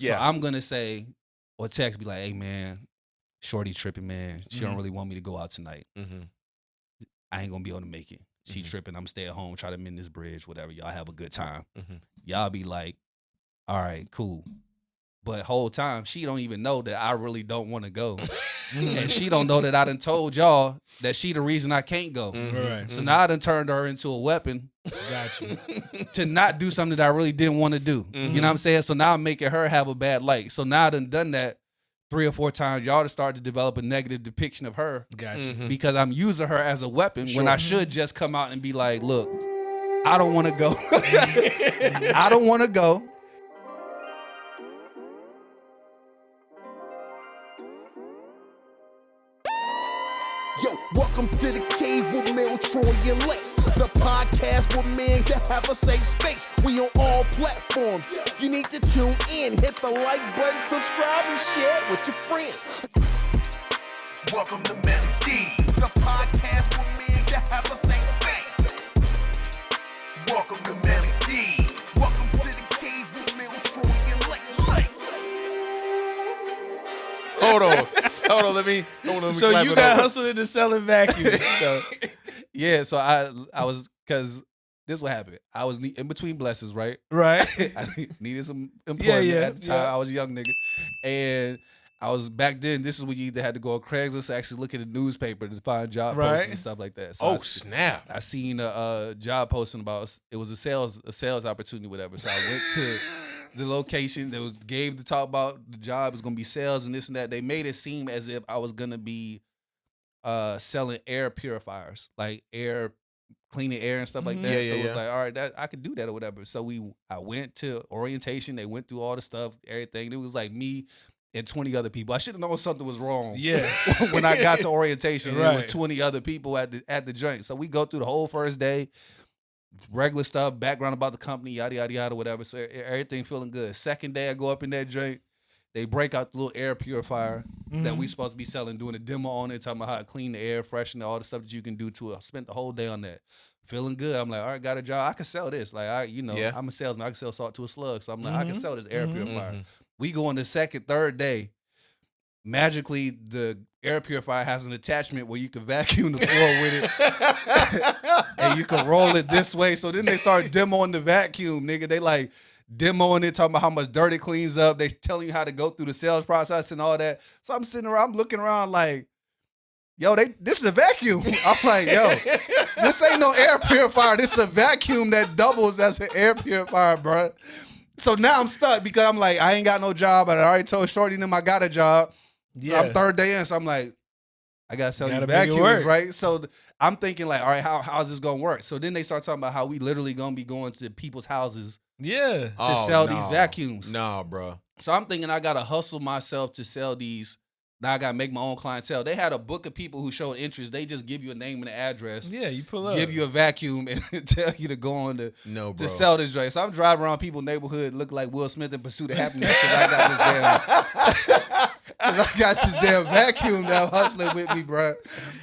So I'm gonna say or text be like, hey man, shorty tripping, man. She don't really want me to go out tonight. I ain't gonna be able to make it. She tripping. I'm stay at home, try to mend this bridge, whatever. Y'all have a good time. Y'all be like, all right, cool. But whole time, she don't even know that I really don't want to go. And she don't know that I done told y'all that she the reason I can't go. So now I done turned her into a weapon. Got you. To not do something that I really didn't want to do. You know what I'm saying? So now I'm making her have a bad light. So now I done that 3 or 4 times. Y'all to start to develop a negative depiction of her. Got you. Because I'm using her as a weapon when I should just come out and be like, look, I don't want to go. I don't want to go. Yo, welcome to the cave with Mel, Troy, and Lex. The podcast with men that have a safe space. We on all platforms. You need to tune in, hit the like button, subscribe, and share it with your friends. Welcome to Melody, the podcast with men that have a safe space. Welcome to Melody. Welcome to the cave with Mel, Troy, and Lex. Hold on. Let me So clap you it got over. hustled into selling vacuums. Yeah, so I was, because this what happened. I was in between blessings, right? Right. I needed some employment Yeah, at the time. yeah. I was a young nigga. And I was back then, this is when you either had to go on Craigslist to actually look at the newspaper to find job Right. postings and stuff like that. So Snap. I seen a job posting about, it was a sales opportunity, whatever. So I went to the location that was gave to talk about the job. It was gonna be sales and this and that. They made it seem as if I was gonna be selling air purifiers, like air cleaning air and stuff like that. So it was like, all right, that I could do that or whatever. So I went to orientation. They went through all the stuff, everything. It was like me and 20 other people. I should have known something was wrong. Yeah. When I got to orientation, Right. it was 20 other people at the joint. So we go through the whole first day. Regular stuff, background about the company, yada, yada, yada, whatever. So everything feeling good. Second day, I go up in that joint. They break out the little air purifier that we supposed to be selling, doing a demo on it, talking about how to clean the air, freshen it, all the stuff that you can do to it. I spent the whole day on that. Feeling good. I'm like, all right, got a job. I can sell this. Like, I'm a salesman. I can sell salt to a slug. So I'm like, I can sell this air purifier. We go on the second, third day. Magically, the air purifier has an attachment where you can vacuum the floor with it. And you can roll it this way. So then they start demoing the vacuum, nigga. They like demoing it, talking about how much dirt it cleans up. They telling you how to go through the sales process and all that. So I'm sitting around, I'm looking around like, yo, this is a vacuum. I'm like, yo, this ain't no air purifier. This is a vacuum that doubles as an air purifier, bro. So now I'm stuck because I'm like, I ain't got no job. I already told Shorty and them I got a job. Yeah. I'm third day in, so I'm like, I gotta sell these Gotta make it vacuums, work. right? So I'm thinking like, all right, how's this gonna work? So then they start talking about how we literally gonna be going to people's houses Yeah. to sell these vacuums. Nah, bro. So I'm thinking I gotta hustle myself to sell these. Now I gotta make my own clientele. They had a book of people who showed interest. They just give you a name and an address. Yeah, you pull up. Give you a vacuum and tell you to go on to bro. sell this drink. So I'm driving around people's neighborhood, look like Will Smith in Pursuit of Happiness because I got this damn vacuum that I'm hustling with me, bro.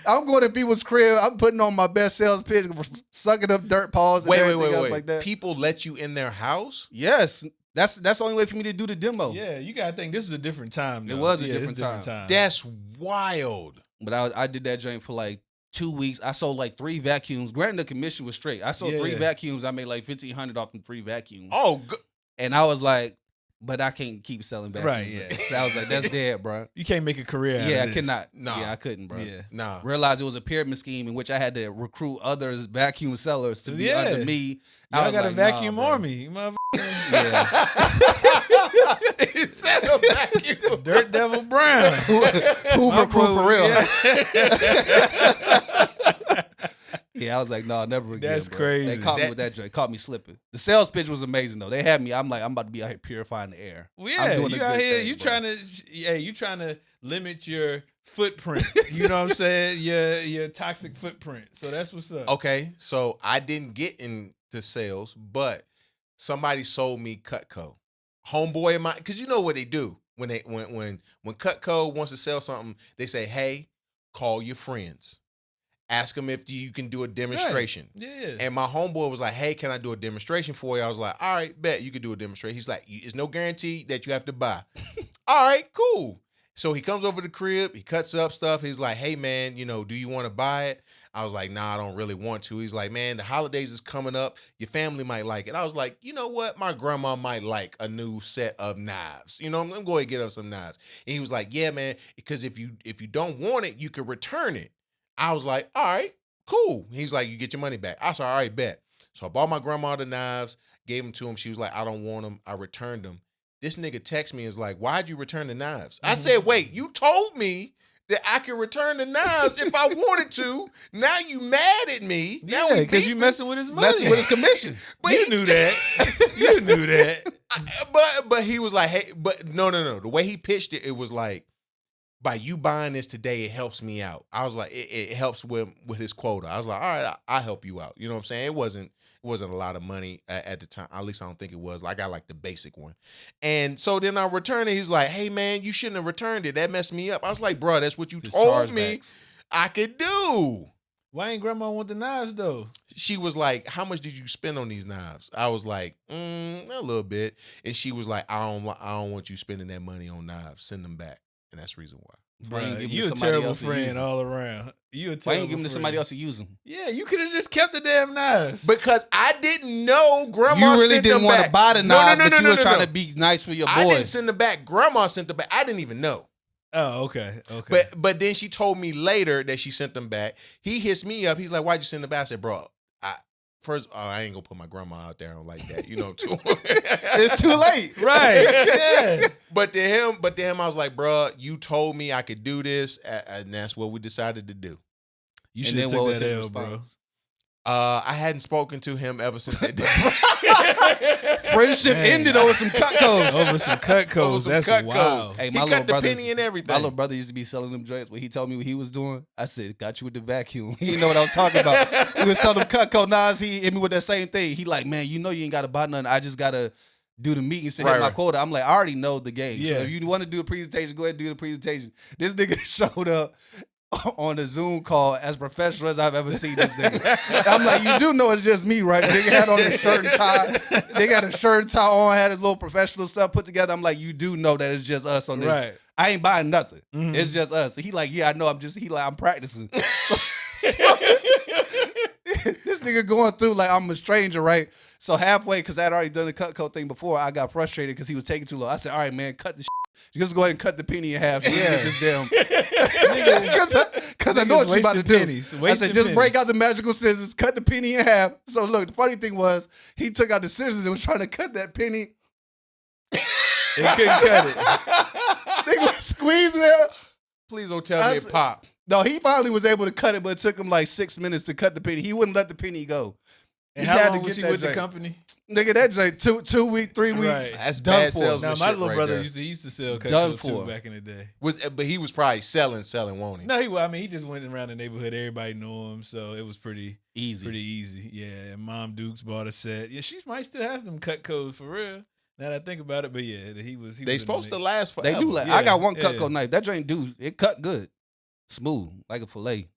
I'm going to people's crib. I'm putting on my best sales pitch, sucking up dirt paws and everything else like that. People let you in their house? Yes. That's the only way for me to do the demo. Yeah, you gotta think this is a different time. Though. It was a it's different time. That's wild. But I did that joint for like 2 weeks. I sold like 3 vacuums. Granted, the commission was straight. I sold 3 vacuums. I made like $1,500 off them 3 vacuums. Oh, good. And I was like, but I can't keep selling vacuums. Right, yeah. So I was like, that's dead, bro. You can't make a career out Yeah, of I this. cannot. Nah. Yeah, I couldn't, bro. Yeah. Nah. Realized it was a pyramid scheme in which I had to recruit others vacuum sellers to be Yeah. under me. I Y'all was got a like, vacuum nah, bro. army. You motherfucker. Yeah. He said a vacuum. Dirt Devil Brown. Hoover crew for real. Yeah. Yeah, I was like, no, never again. That's bro. crazy. They caught me with that joint. Caught me slipping. The sales pitch was amazing though. They had me. I'm like, I'm about to be out here purifying the air. Well, yeah, I'm doing you a out good here. thing, You bro. trying to limit your footprint. You know what I'm saying? Your toxic footprint. So that's what's up. Okay, so I didn't get into sales, but somebody sold me Cutco. Homeboy of mine, because you know what they do when Cutco wants to sell something, they say, hey, call your friends. Ask him if you can do a demonstration. Right. Yeah. And my homeboy was like, hey, can I do a demonstration for you? I was like, all right, bet you can do a demonstration. He's like, it's no guarantee that you have to buy. All right, cool. So he comes over to the crib, he cuts up stuff. He's like, hey, man, do you want to buy it? I was like, nah, I don't really want to. He's like, man, the holidays is coming up. Your family might like it. I was like, you know what? My grandma might like a new set of knives. I'm going to get her some knives. And he was like, yeah, man, because if you don't want it, you can return it. I was like, all right, cool. He's like, you get your money back. I said, all right, bet. So I bought my grandma the knives, gave them to him. She was like, I don't want them. I returned them. This nigga text me and is like, why'd you return the knives? I said, wait, you told me that I could return the knives if I wanted to. Now you mad at me. Now Yeah, because you messing with his money. Messing with his commission. But you knew that. You knew that. But he was like, hey, but no. The way he pitched it, it was like, by you buying this today, it helps me out. I was like, it helps with his quota. I was like, all right, I'll help you out. You know what I'm saying? It wasn't a lot of money at the time. At least I don't think it was. I got like the basic one. And so then I returned it. He's like, hey, man, you shouldn't have returned it. That messed me up. I was like, bro, that's what you told me I could do. Why ain't grandma want the knives, though? She was like, how much did you spend on these knives? I was like, a little bit. And she was like, I don't want you spending that money on knives. Send them back. And that's the reason why. Bruh, you a terrible friend all around. Why ain't you give them to somebody else to use them? Yeah, you could have just kept the damn knives. Because I didn't know Grandma You really sent didn't them want back. to buy the knives, but you was trying to be nice for your boy. I didn't send them back. Grandma sent them back. I didn't even know. Oh, okay. Okay. But then she told me later that she sent them back. He hits me up. He's like, why'd you send them back? I said, bro, I ain't gonna put my grandma out there like that. It's too late. Right. Yeah. But to him, I was like, bro, you told me I could do this, and that's what we decided to do. You should have took that L, bro. I hadn't spoken to him ever since that day. Friendship ended over some Cutcos. Over some Cutcos. That's wild. Hey, he cut the penny and everything. My little brother used to be selling them joints. When he told me what he was doing, I said, got you with the vacuum. He didn't know what I was talking about. He was selling them Cutco knives. He hit me with that same thing. He like, man, you ain't got to buy nothing. I just got to do the meetings to hit my quota. I'm like, I already know the game. Yeah. So if you want to do a presentation, go ahead and do the presentation. This nigga showed up on a Zoom call as professional as I've ever seen this nigga. I'm like, you do know it's just me, right? Nigga had on his shirt and tie. They got a shirt and tie on, had his little professional stuff put together. I'm like, you do know that it's just us on this. Right. I ain't buying nothing. Mm-hmm. It's just us. He like, yeah, I know. I'm practicing. So, this nigga going through like I'm a stranger, right? So halfway, because I had already done the Cutco thing before, I got frustrated because he was taking too long. I said, all right, man, cut the shit. Just go ahead and cut the penny in half so you get this damn. Because I know what you about to do. I said, just break out the magical scissors, cut the penny in half. So look, the funny thing was, he took out the scissors and was trying to cut that penny. He couldn't cut it. Nigga was squeezing it. Please don't tell me it popped. No, he finally was able to cut it, but it took him like 6 minutes to cut the penny. He wouldn't let the penny go. And how long was he with the company? Nigga, that joint 2 weeks, 3 weeks. Right. That's done bad for. salesmanship. Now my little right brother there. used to sell Done Cutco for. too back in the day. But he was probably selling, won't he? No, he just went around the neighborhood. Everybody knew him, so it was pretty easy. Yeah, and Mom Dukes bought a set. Yeah, she might still has them Cutcos for real. Now that I think about it, but yeah, he was. They supposed to last forever. They do last. I got one Cutco knife. That joint it cut good, smooth like a fillet.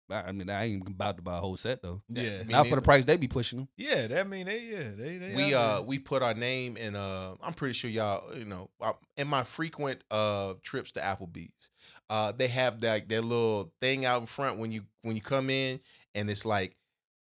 I mean, I ain't about to buy a whole set though. Yeah, not for the price they be pushing them. Yeah, that mean they. We put our name in. I'm pretty sure y'all, in my frequent trips to Applebee's, they have that little thing out in front when you come in, and it's like,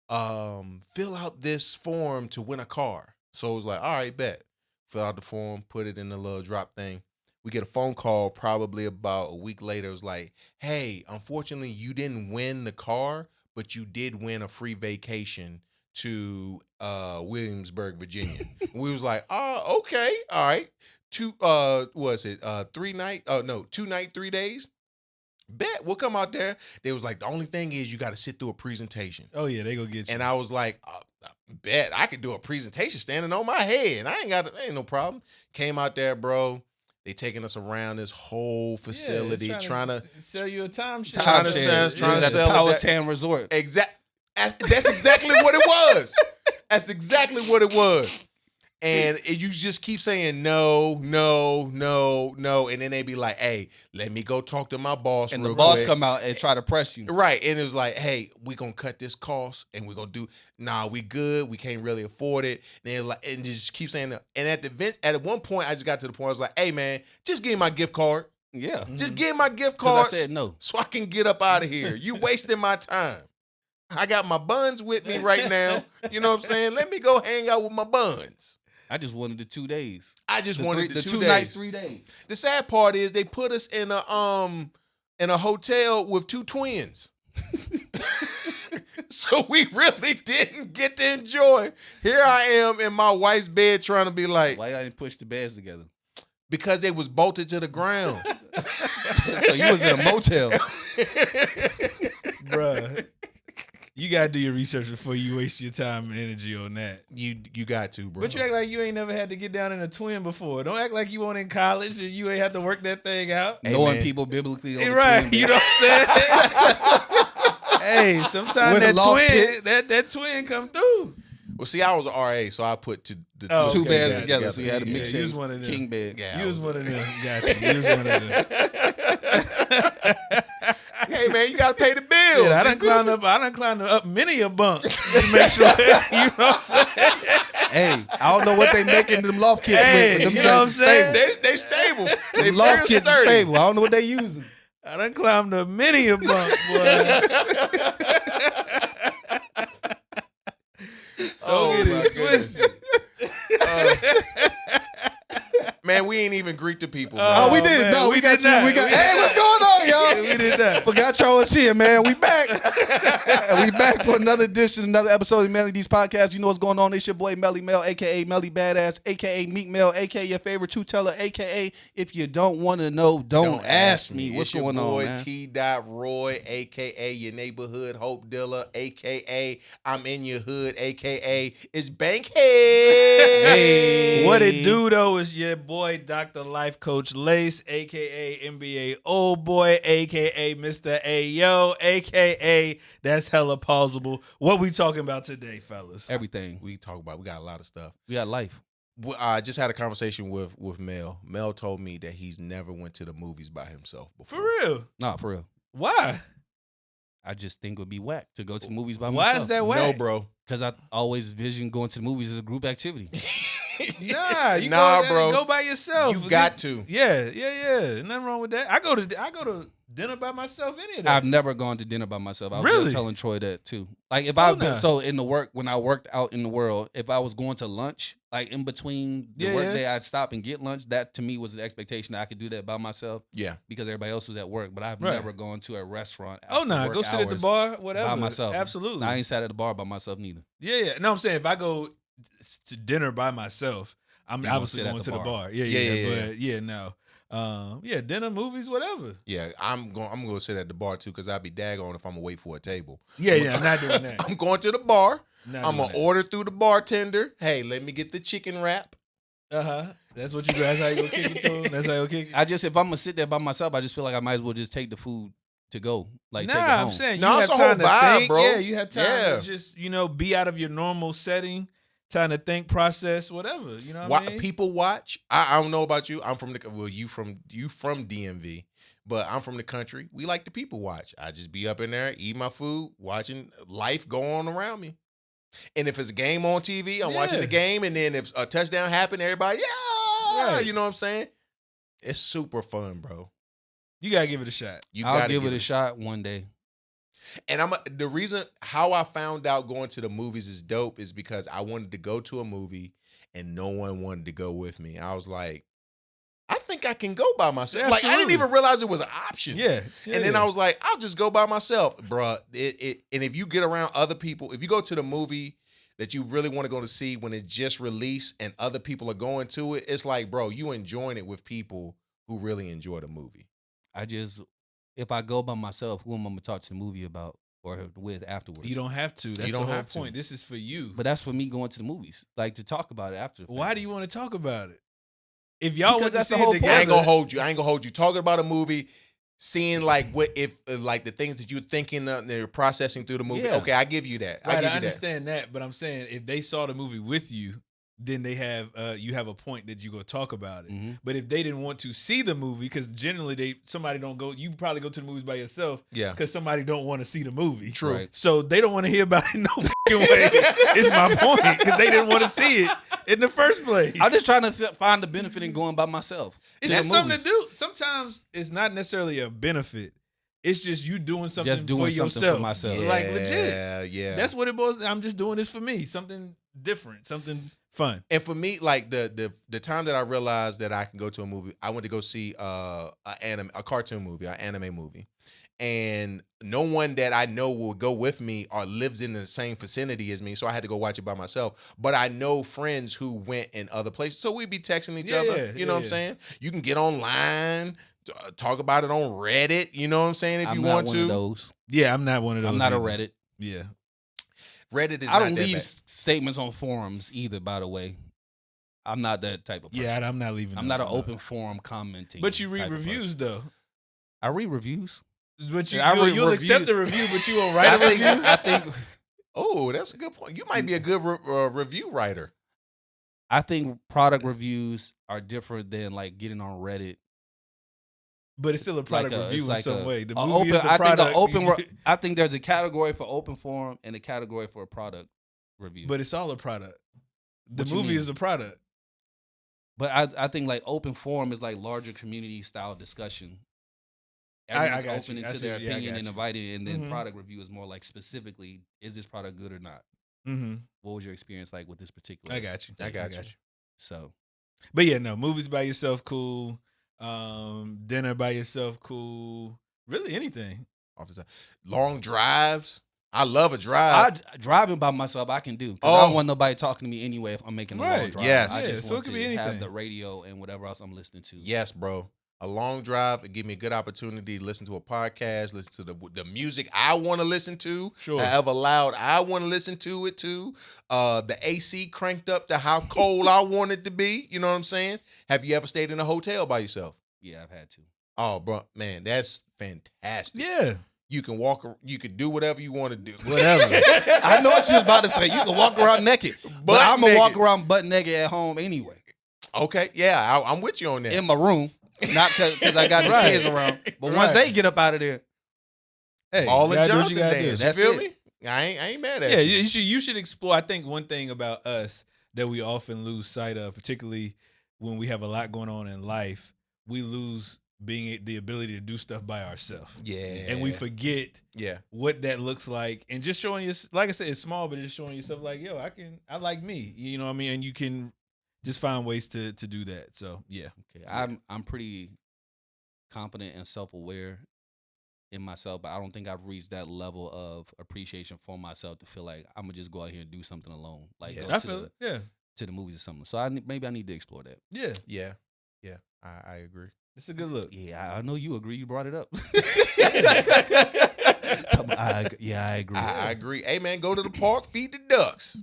fill out this form to win a car. So it was like, all right, bet. Fill out the form, put it in the little drop thing. We get a phone call probably about a week later. It was like, hey, unfortunately, you didn't win the car, but you did win a free vacation to Williamsburg, Virginia. We was like, oh, okay, all right. 2 night? Oh, no, 2 night, 3 days? Bet, we'll come out there. They was like, the only thing is you got to sit through a presentation. Oh, yeah, they go get you. And I was like, bet, I could do a presentation standing on my head. Ain't no problem. Came out there, bro. They taking us around this whole facility, trying to sell you a timeshare. Trying to sell Powhatan Resort. That's exactly what it was. That's exactly what it was. And you just keep saying no, no, no, no. And then they be like, hey, let me go talk to my boss And real the boss quick. come out and try to press you. Right. And it was like, hey, we going to cut this cost and we're going to do, we good. We can't really afford it. And just keep saying that. And at one point, I just got to the point, I was like, hey, man, just give me my gift card. Yeah. Just give me my gift 'Cause card. I said no. So I can get up out of here. You wasting my time. I got my buns with me right now. You know what I'm saying? Let me go hang out with my buns. I just wanted the 2 days. I just wanted the 2 2 days. nights, 3 days. The sad part is they put us in a hotel with 2 twins. So we really didn't get to enjoy. Here I am in my wife's bed trying to be like, Why y'all didn't push the beds together? because they was bolted to the ground. So you was in a motel. Bruh. You gotta do your research before you waste your time and energy on that. You got to, bro. But you act like you ain't never had to get down in a twin before. Don't act like you weren't in college and you ain't had to work that thing out. Hey, Knowing man. people biblically on the Right, twin you bed. know what I'm saying? Hey, sometimes With a that loft twin, kit. that twin come through. Well, see, I was an RA, so I put the Oh, Two okay, beds gotcha, together, gotcha. so you had a Yeah, mix you was one of them. king bed. Yeah, You was one of them. Gotcha. You was one of them. Hey, man, you got to pay the bills. Shit, I done climbed up many a bunk to make sure, you know what I'm saying? Hey, I don't know what they making them loft kits Hey, with. But them you know what I'm joints is saying? stable. They stable. They Them real loft kits is sturdy. stable. I don't know what they using. I done climbed up many a bunk, boy. Oh, Don't get my it goodness. twisted. Man, we ain't even greet the people. Oh, Oh, we did. man, No, we we got did you. not. We got. We- Hey, what's going on, y'all? We did that. Forgot y'all was here, man. We back. We back for another edition, another episode of Melly D's podcast. You know what's going on? It's your boy Melly Mel, aka Melly Badass, aka Meek Mel, aka your favorite truth teller, aka if you don't want to know, don't ask me. What's It's your going boy, on, man? T. Roy, aka your neighborhood hope dealer, aka I'm in your hood, aka it's Bankhead. Hey. What it do though is your boy Dr. Life Coach Lace, aka NBA Old Boy, aka Mr. Ayo, aka that's hella plausible. What we talking about today, fellas? Everything. We got a lot of stuff. We got life. I just had a conversation with Mel. Mel told me that he's never went to the movies by himself before. For real? Nah, for real. Why? I just think it would be whack to go to the movies by Why myself. is that No, whack? bro. Because I always vision going to the movies as a group activity. Nah, you Nah, go, bro. Go by yourself. You got to. Yeah. Nothing wrong with that. I go to dinner by myself. Any of that. I've never gone to dinner by myself. I was Really? just telling Troy that too. Like if Oh, nah. so in the work when I worked out in the world, if I was going to lunch, like in between the Yeah, work yeah. day, I'd stop and get lunch. That to me was the expectation that I could do that by myself Yeah. because everybody else was at work. But I've Right. never gone to a restaurant. Oh after no, work go sit at the hours bar, whatever. by myself. Absolutely. I ain't sat at the bar by myself neither. Yeah. No, I'm saying if I go to dinner by myself, I'm You gonna obviously sit at going the to the bar. bar. Yeah. Yeah. But yeah, no. Dinner, movies, whatever. Yeah, I'm going to sit at the bar too because I'd be daggone if I'm gonna wait for a table. Yeah, I'm not doing that. I'm going to the bar. Not I'm doing gonna order through the bartender. Hey, let me get the chicken wrap. that. That's what you do. That's how you go kick it to him. That's how you kick it. I just if I'm gonna sit there by myself, I just feel like I might as well just take the food to go. Like take it Nah, home. I'm saying No, you it's have a whole time to vibe, think. bro. Yeah, you have time Yeah. to just be out of your normal setting, time to think, process, whatever. You know what I mean? People watch. I don't know about you. I'm from you from DMV, but I'm from the country. We like the people watch. I just be up in there, eat my food, watching life go on around me. And if it's a game on TV, I'm watching Yeah. the game. And then if a touchdown happened, everybody, yeah, Right. you know what I'm saying? It's super fun, bro. You gotta give it a shot. You I'll gotta give it a shot one day. And the reason how I found out going to the movies is dope is because I wanted to go to a movie and no one wanted to go with me. I was like, I think I can go by myself. Like I didn't Absolutely. even realize it was an option. Yeah. And then I was like, I'll just go by myself, bruh. And if you get around other people, if you go to the movie that you really want to go to see when it just released and other people are going to it, it's like, bro, you enjoying it with people who really enjoy the movie. If I go by myself, who am I gonna talk to the movie about or with afterwards? You don't have to. That's You don't the whole have to. point. This is for you. But that's for me going to the movies, like to talk about it after. Why do you want to talk about it? If y'all Because want to that's see the it whole point. I ain't together, gonna hold you. Talking about a movie, seeing like what if like the things that you're thinking, they're processing through the movie. Yeah. Okay, I give you that. right, I give I you that. understand that, but I'm saying if they saw the movie with you, then they have you have a point that you go talk about it. Mhm. But if they didn't want to see the movie, because generally somebody don't go, you probably go to the movies by yourself. Yeah. Because somebody don't want to see the movie. True. Right. So they don't want to hear about it no fucking way. It's my point, because they didn't want to see it in the first place. I'm just trying to find the benefit in going by myself. It's to just the something movies. to do. Sometimes it's not necessarily a benefit. It's just you doing something Just doing for something for yourself. myself. Like legit. Yeah. That's what it was. I'm just doing this for me. Something different. Something fun. And for me, like the time that I realized that I can go to a movie, I went to go see a cartoon movie, an anime movie, and no one that I know will go with me or lives in the same vicinity as me, so I had to go watch it by myself. But I know friends who went in other places, so we'd be texting each other. You know what I'm saying? You can get online, talk about it on Reddit. You know what I'm saying? If I'm you not want one to. of those. Yeah, I'm not one of those. I'm not a either. Reddit. Yeah. Reddit is I not don't that leave bad. statements on forums either. By the way, I'm not that type of person. Yeah, I'm not leaving. I'm those, not an no. open forum commenting. But you read type of reviews person. though. I read reviews. But Yeah, I read you'll accept the reviews. review, but you won't write a review. I think Oh, that's a good point. You might be a good review writer. I think product reviews are different than like getting on Reddit. But it's still a product Like review it's in like some way. The a movie is the I product. I think there's a category for open forum and a category for a product review. But it's all a product. The What you movie mean? is a product. But I think like open forum is like larger community style discussion. Everyone's got open you. I into see- their yeah, I opinion got and you. invited, and then Mhm. product review is more like specifically, is this product good or not? Mm-hmm. What was your experience like with this particular? I got you. I got you. So But yeah, no, movies by yourself, cool. Dinner by yourself, cool. Really anything. Off the top. Long drives. I love a drive. driving by myself I can do. 'Cause I Oh. don't want nobody talking to me anyway if I'm making a long Right. drive. Yes. I Yeah, just so it want could to be have anything. the radio and whatever else I'm listening to. Yes, bro. A long drive, it give me a good opportunity to listen to a podcast, listen to the music I want to listen to, Sure. however loud I want to listen to it to. The AC cranked up to how cold I want it to be. You know what I'm saying? Have you ever stayed in a hotel by yourself? Yeah, I've had to. Oh, bro, man, that's fantastic. Yeah. You can walk, you can do whatever you want to do. Whatever. I know what she was about to say. You can walk around naked, but Butt I'm gonna walk naked. around butt naked at home anyway, Okay, yeah, I'm with you on that. in my room, not because I got the Right. kids around. But once Right. they get up out of there, Hey, All you in gotta do what Johnson you gotta do. dance. You That's feel it. me? I ain't mad at Yeah, you. you should explore. I think one thing about us that we often lose sight of, particularly when we have a lot going on in life, we lose the ability to do stuff by ourselves. Yeah. And we forget Yeah. what that looks like, and just showing you, like I said, it's small, but just showing yourself like, yo, I like me, you know what I mean? And you can just find ways to do that. So yeah. okay, I'm pretty confident and self aware in myself, but I don't think I've reached that level of appreciation for myself to feel like I'm gonna just go out here and do something alone, like Yeah. go I to feel the, it. Yeah. to the movies or something. So maybe I need to explore that. Yeah. Yeah. Yeah. I agree. It's a good look. Yeah, I know you agree. You brought it up. I agree. I agree. Hey man, go to the park, feed the ducks.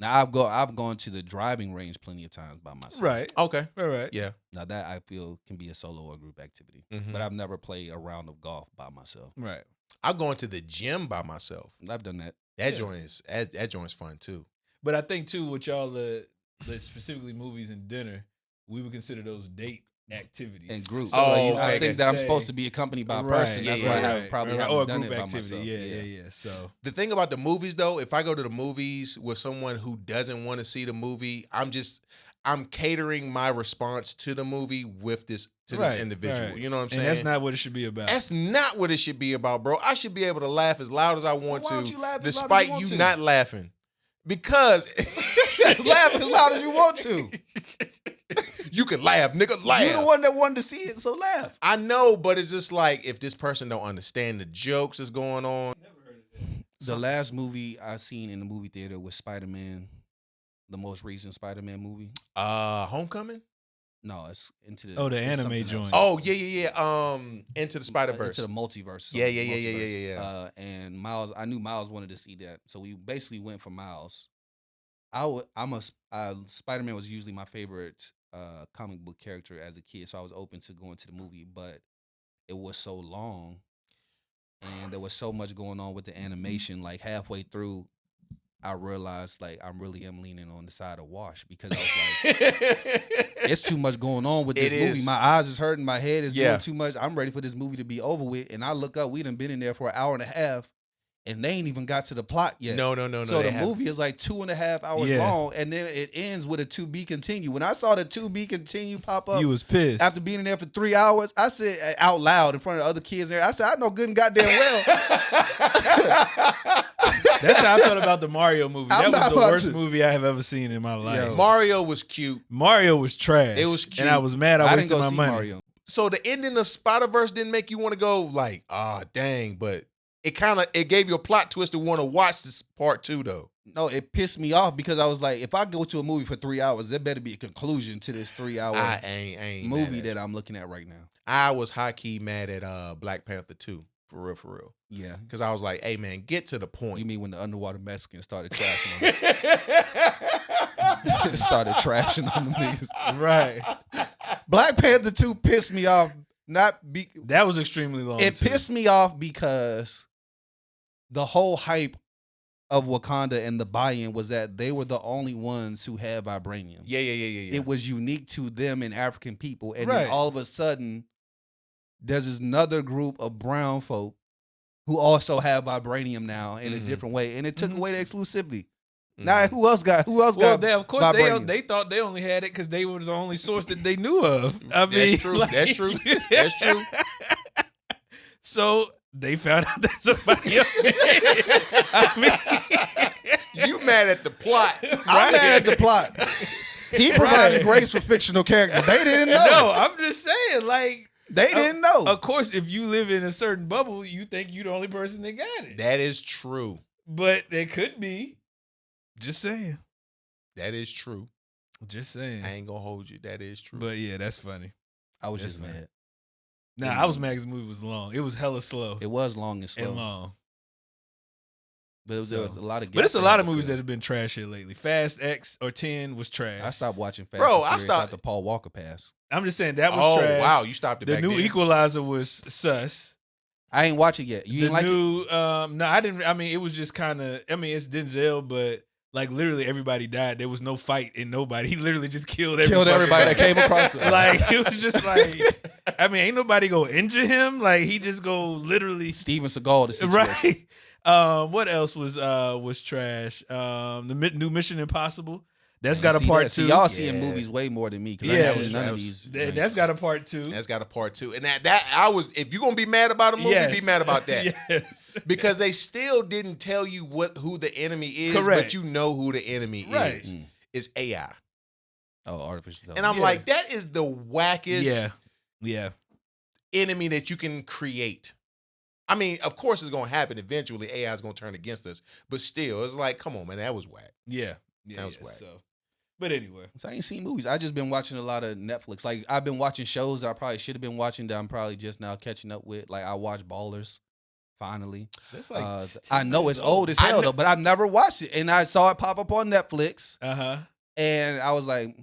Now I've gone to the driving range plenty of times by myself. Right. Okay. Right. Yeah. Now that I feel can be a solo or group activity, Mhm. but I've never played a round of golf by myself. Right. I'm going to the gym by myself. I've done that. That Yeah. joint is fun too. But I think too, with y'all the specifically movies and dinner, we would consider those date activities And groups. Oh, So okay. I think that I'm Say- supposed to be accompanied by a Right, person. That's yeah, why I yeah, haven't, probably right. haven't Or a done group it by activity. myself. Yeah. So The thing about the movies though, if I go to the movies with someone who doesn't want to see the movie, I'm catering my response to the movie with this individual. right. You know what I'm saying? And that's not what it should be about. That's not what it should be about, bro. I should be able to laugh as loud as I want Why to, don't you laugh as loud as despite you want you to? not laughing. Because Laugh as loud as you want to. you can laugh, nigga. Laugh. You're the one that wanted to see it, so laugh. I know, but it's just like if this person don't understand the jokes that's going on. The last movie I seen in the movie theater was Spider-Man, the most recent Spider-Man movie. Homecoming? No, it's into the Oh, the it's anime something joint. else. Oh, yeah. Into the Spider-Verse. Into the multiverse. Yeah, something, yeah. multiverse. And Miles, I knew Miles wanted to see that, so we basically went for Miles. Spider-Man was usually my favorite comic book character as a kid, so I was open to going to the movie, but it was so long, and there was so much going on with the animation. Like halfway through, I realized like I really am leaning on the side of Wash because I was like, it's too much going on with this It movie. is. My eyes is hurting, my head is Yeah. doing too much. I'm ready for this movie to be over with. And I look up, we done been in there for an hour and a half, and they ain't even got to the plot yet. No. So the they haven't. movie is like 2.5 hours Yeah. long, and then it ends with a to be continue. When I saw the to be continue pop up You was pissed. after being in there for 3 hours, I said out loud in front of other kids there, I said, I know good and goddamn well. That's how I felt about the Mario movie. I'm That was not the about worst to- movie I have ever seen in my life. Yo. Mario was cute. Mario was trash. It was cute. And I was mad I I didn't wasted go my see money. Mario. So the ending of Spider-Verse didn't make you want to go like, dang, but it gave you a plot twist to want to watch this part 2 though. No, it pissed me off because I was like, if I go to a movie for 3 hours, there better be a conclusion to this 3 hour I ain't movie mad at that you. I'm looking at right now. I was high key mad at Black Panther 2 for real. Yeah. Because I was like, hey man, get to the point. You mean when the underwater Mexicans started trashing them? Started trashing on them niggas. Right. Black Panther 2 pissed me off. That was extremely long. It too. pissed me off because the whole hype of Wakanda and the buy-in was that they were the only ones who had vibranium. Yeah. It was unique to them and African people. And Right. then all of a sudden, there's this another group of brown folk who also have vibranium now in a Mhm. different way. And it took Mhm. away the exclusivity. Mhm. Now who else got Well, got of course, vibranium? they thought they only had it because they were the only source that they knew of. I That's mean, true. That's true. That's true. So they found out that somebody else. I mean, You mad at the plot? I'm mad at the plot. He provided grace for fictional characters. They didn't know. no, I'm just saying, like, They didn't know. of course, if you live in a certain bubble, you think you're the only person that got it. That is true. But it could be. Just saying. That is true. Just saying. I ain't gonna hold you. That is true. But yeah, that's funny. I was That's just fine. mad. Nah, I was mad because the movie was long. It was hella slow It was long and slow. and long. But there was a lot of But it's a gaps lot they of movies that had have been trash here lately. Fast X or 10 was trash. I stopped watching Fast Bro, and I Furious stopped- after Paul Walker passed. I'm just saying that was oh trash. wow, you stopped it. The back new then. Equalizer was sus. I ain't watch it yet. You The ain't like it? new no, I didn't. I mean, it was just kind of. I mean, it's Denzel, but like literally everybody died. There was no fight in nobody. He literally just killed Killed everybody that came across it. Like it was just like. I mean, ain't nobody go injure him. Like he just go literally. Steven Seagal, the situation. Right. What else was trash? The new Mission Impossible. That's got a See part that? 2. See, y'all seeing Yeah. movies way more than me because Yeah, I it ain't was seen none of trash. these. That's joints. got a part 2. That's got a part 2, and that I was. If you gonna be mad about a movie, Yes. be mad about that. Yes. Because they still didn't tell you who the enemy is, Correct. but you know who the enemy Right. is. Mm. It's AI, Oh, artificial and intelligence. I'm Yeah. like, that is the wackest Yeah. enemy that you can create. I mean, of course, it's gonna happen eventually. AI is gonna turn against us, but still, it's like, come on, man, that was whack. Yeah. That was whack. So, but anyway. So I ain't seen movies. I just been watching a lot of Netflix. Like I've been watching shows that I probably should have been watching that I'm probably just now catching up with. Like I watched Ballers finally. That's like I know it's old as hell though, but I've never watched it. And I saw it pop up on Netflix, Uh-huh. and I was like,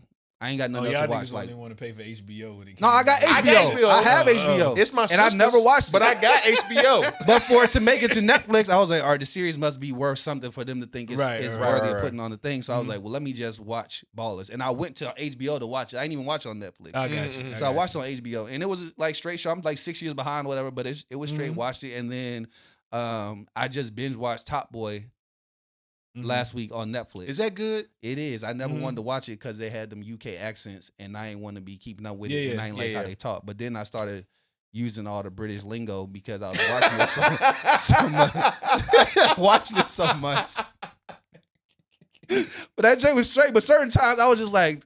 I ain't got Oh, nothing else y'all to watch. niggas Like, didn't want to pay for HBO when it came no, I got out. I HBO. got HBO. I have Oh, HBO. It's my and I've sister's, never watched it. but I got HBO. But for it to make it to Netflix, I was like, all right, the series must be worth something for them to think it's, Right, it's right, worthy right, of putting on the thing. So I was Mhm. like, well, let me just watch Ballers. And I went to HBO to watch it. I didn't even watch it on Netflix. I got you. Mhm. So I watched it on HBO, and it was like straight show. I'm like 6 years behind, or whatever, but it was straight. Mhm. Watched it, and then I just binge watched Top Boy Mhm. last week on Netflix. Is that good? It is. I never Mhm. wanted to watch it because they had them UK accents, and I ain't want to be keeping up with Yeah, it, and yeah, I ain't yeah, like how yeah. they talk. But then I started using all the British lingo because I was watching it so much. Watching it so much. But that joke was straight. But certain times I was just like,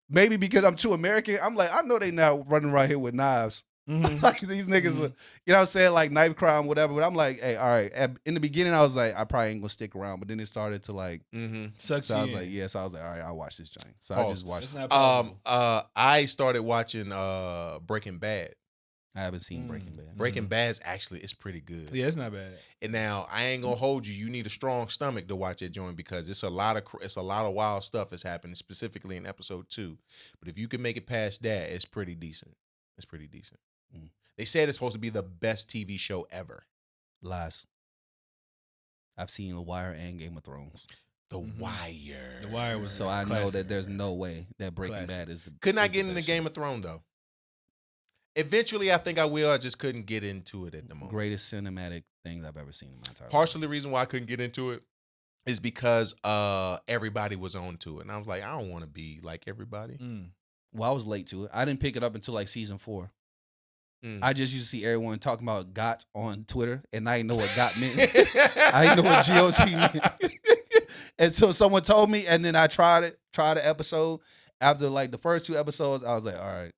maybe because I'm too American, I'm like, I know they not running around here with knives. Mhm. Like these niggas, you know what I'm saying? Like knife crime, whatever. But I'm like, hey, all right. In the beginning, I was like, I probably ain't gonna stick around. But then it started to like, Mm-hmm. Sucks so I you was in. like, yeah. So I was like, all right, I'll watch this joint. So I Pause. just watched. That's not possible. I started watching Breaking Bad. I haven't seen Breaking Bad. Breaking Bad's actually it's pretty good. Yeah, it's not bad. And now I ain't gonna hold you. You need a strong stomach to watch that joint because it's a lot of wild stuff that's happening, specifically in episode 2. But if you can make it past that, it's pretty decent. It's pretty decent. Mm. They said it's supposed to be the best TV show ever. Lies. I've seen The Wire and Game of Thrones. The Wire. The Wire was So I know classic. that there's no way that Breaking Classic. Bad is the Could not is the get into best Game show. of Thrones though. Eventually, I think I will. I just couldn't get into it at the moment. Greatest cinematic thing I've ever seen in my entire life. Partially the reason why I couldn't get into it is because everybody was on to it. And I was like, I don't want to be like everybody. Well, I was late to it. I didn't pick it up until like season 4. Mm. I just used to see everyone talking about GOT on Twitter, and I didn't know what GOT meant. I didn't know what GOT meant until someone told me, and then I tried the episode. After like the first 2 episodes, I was like, all right,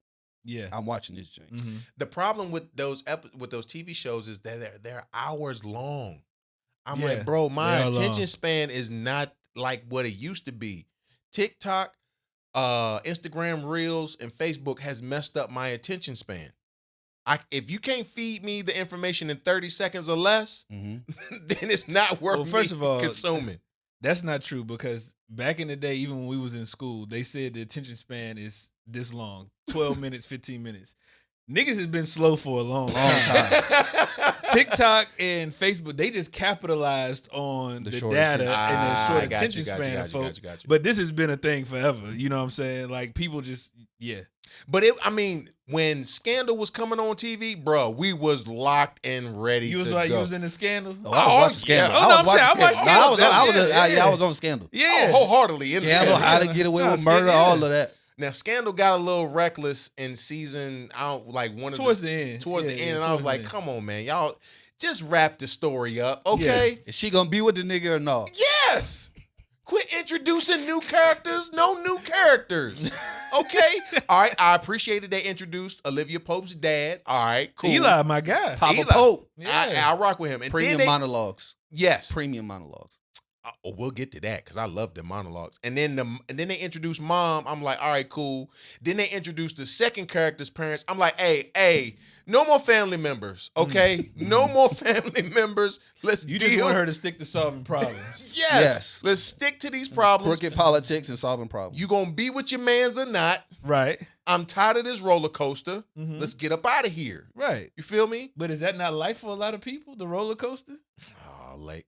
Yeah. I'm watching this joint. Mm-hmm. The problem with those TV shows is that they're hours long. I'm Yeah, like, bro, my they are attention long. span is not like what it used to be. TikTok, Instagram Reels, and Facebook has messed up my attention span. If you can't feed me the information in 30 seconds or less, Mm-hmm. then it's not worth Well, first me of all, consuming. That's not true because back in the day, even when we was in school, they said the attention span is this long, 12 minutes, 15 minutes. Niggas has been slow for a long time. TikTok and Facebook, they just capitalized on The the short data attention. and the short I got attention you, got you, span got of you, got folks. you, got you. But this has been a thing forever. You know what I'm saying? Like people just, yeah. But when Scandal was coming on TV, bro, we was locked and ready You was to like, go. you was in the Scandal? Oh, I was watching Scandal. yeah. Oh, no, I'm saying, I watching watched Scandal. No, Scandal. I was on Scandal. Yeah. Oh, wholeheartedly in the Scandal, Scandal. How to Get Away No, with Murder, yeah. all of that. Now, Scandal got a little reckless in season, Towards the end. Towards Yeah, the end, yeah, and I was towards like, the end. come on, man. Y'all just wrap the story up, okay? Is she gonna be with the nigga or no? Yes! Quit introducing new characters. No new characters. Okay? All right, I appreciated they introduced Olivia Pope's dad. All right, cool. Eli, my guy. Papa Eli. Pope. Yeah. I rock with him. And Premium then monologues. yes. Premium monologues. Oh, we'll get to that because I love the monologues. And then they introduced mom. I'm like, all right, cool. Then they introduced the second character's parents. I'm like, hey, no more family members, okay? No more family members. Let's You deal. just want her to stick to solving problems. Yes. Let's stick to these problems. Crooked politics and solving problems. You gonna be with your mans or not? Right. I'm tired of this roller coaster. Mhm. Let's get up out of here. Right. You feel me? But is that not life for a lot of people, the roller coaster? Oh, Lace.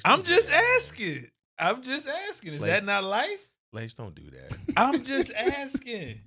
I'm don't do just that. asking. I'm just asking. Is Lace- that not life? Lace, don't do that. I'm just asking.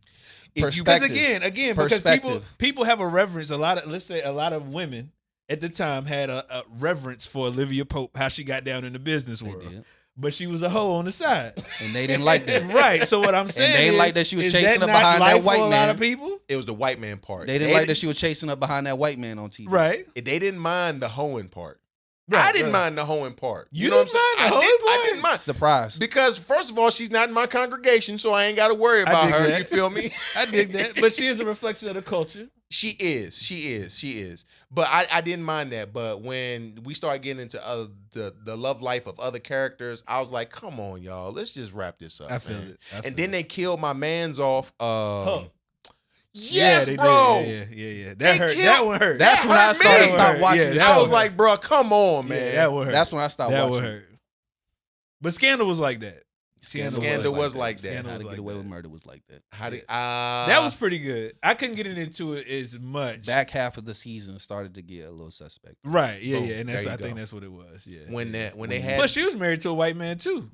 If you- Because Perspective. again, because Perspective. people have a reverence. Let's say a lot of women at the time had a reverence for Olivia Pope, how she got down in the business They world. did. But she was a hoe on the side. And they didn't like that. Right. So what I'm saying they is, like that she was is chasing that up not behind that life white for a lot man. of people? It was the white man part. They didn't like that she was chasing up behind that white man on TV. Right. They didn't mind the hoeing part. Right, I didn't right. mind the hoeing part. You know what I'm didn't saying? mind the I hoeing part? didn't mind. Surprise. Because first of all, she's not in my congregation, so I ain't got to worry about dig her. that. You feel me? I dig that. But she is a reflection of the culture. She is. But I didn't mind that. But when we started getting into the love life of other characters, I was like, come on, y'all. Let's just wrap this up. I feel man. it. And then they killed my mans off. Huh. Yes, they bro. did. Yeah. They That hurt. killed- That one hurt. That's when I hurt started me. stop watching Yeah, the that show. I was hurt. like, bro, come on, man. Yeah, that would hurt. That's when I stopped that would watching. hurt. But Scandal was like that. Scandal was like that. Scandal How was to like Get Away that. with Murder was like that. How did That was pretty good. I couldn't get into it as much. Back half of the season started to get a little suspect. Right. Yeah. Boom. Yeah. And There you I think go. that's what it was. Yeah. when yeah. they had Plus, she was married to a white man too.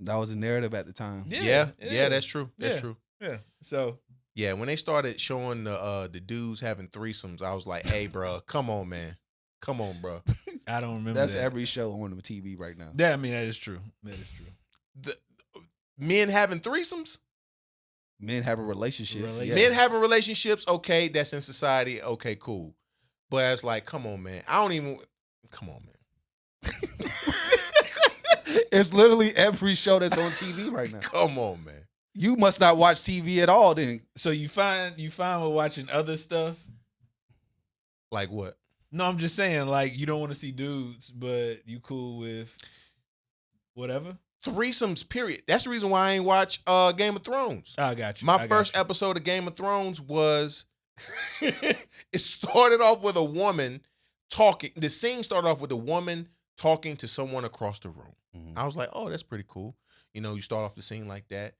That was a narrative at the time. yeah, that's true. That's Yeah. true. Yeah. So Yeah, when they started showing the dudes having threesomes, I was like, "Hey, bro, come on, man, come on, bro." I don't remember. That's that. every show on the TV right now. That is true. That is true. The, men having threesomes, Men having relationships. Relationships. yes. men having relationships. Okay, that's in society. Okay, cool. But it's like, come on, man. I don't even. Come on, man. It's literally every show that's on TV right now. Come on, man. You must not watch TV at all then. So you find with watching other stuff. Like what? No, I'm just saying, like, you don't want to see dudes, but you cool with whatever. Threesomes, period. That's the reason why I ain't watch Game of Thrones. I got you. My first episode of Game of Thrones was it started off with a woman talking. The scene started off with a woman talking to someone across the room. Mhm. I was like, oh, that's pretty cool. You know, you start off the scene like that.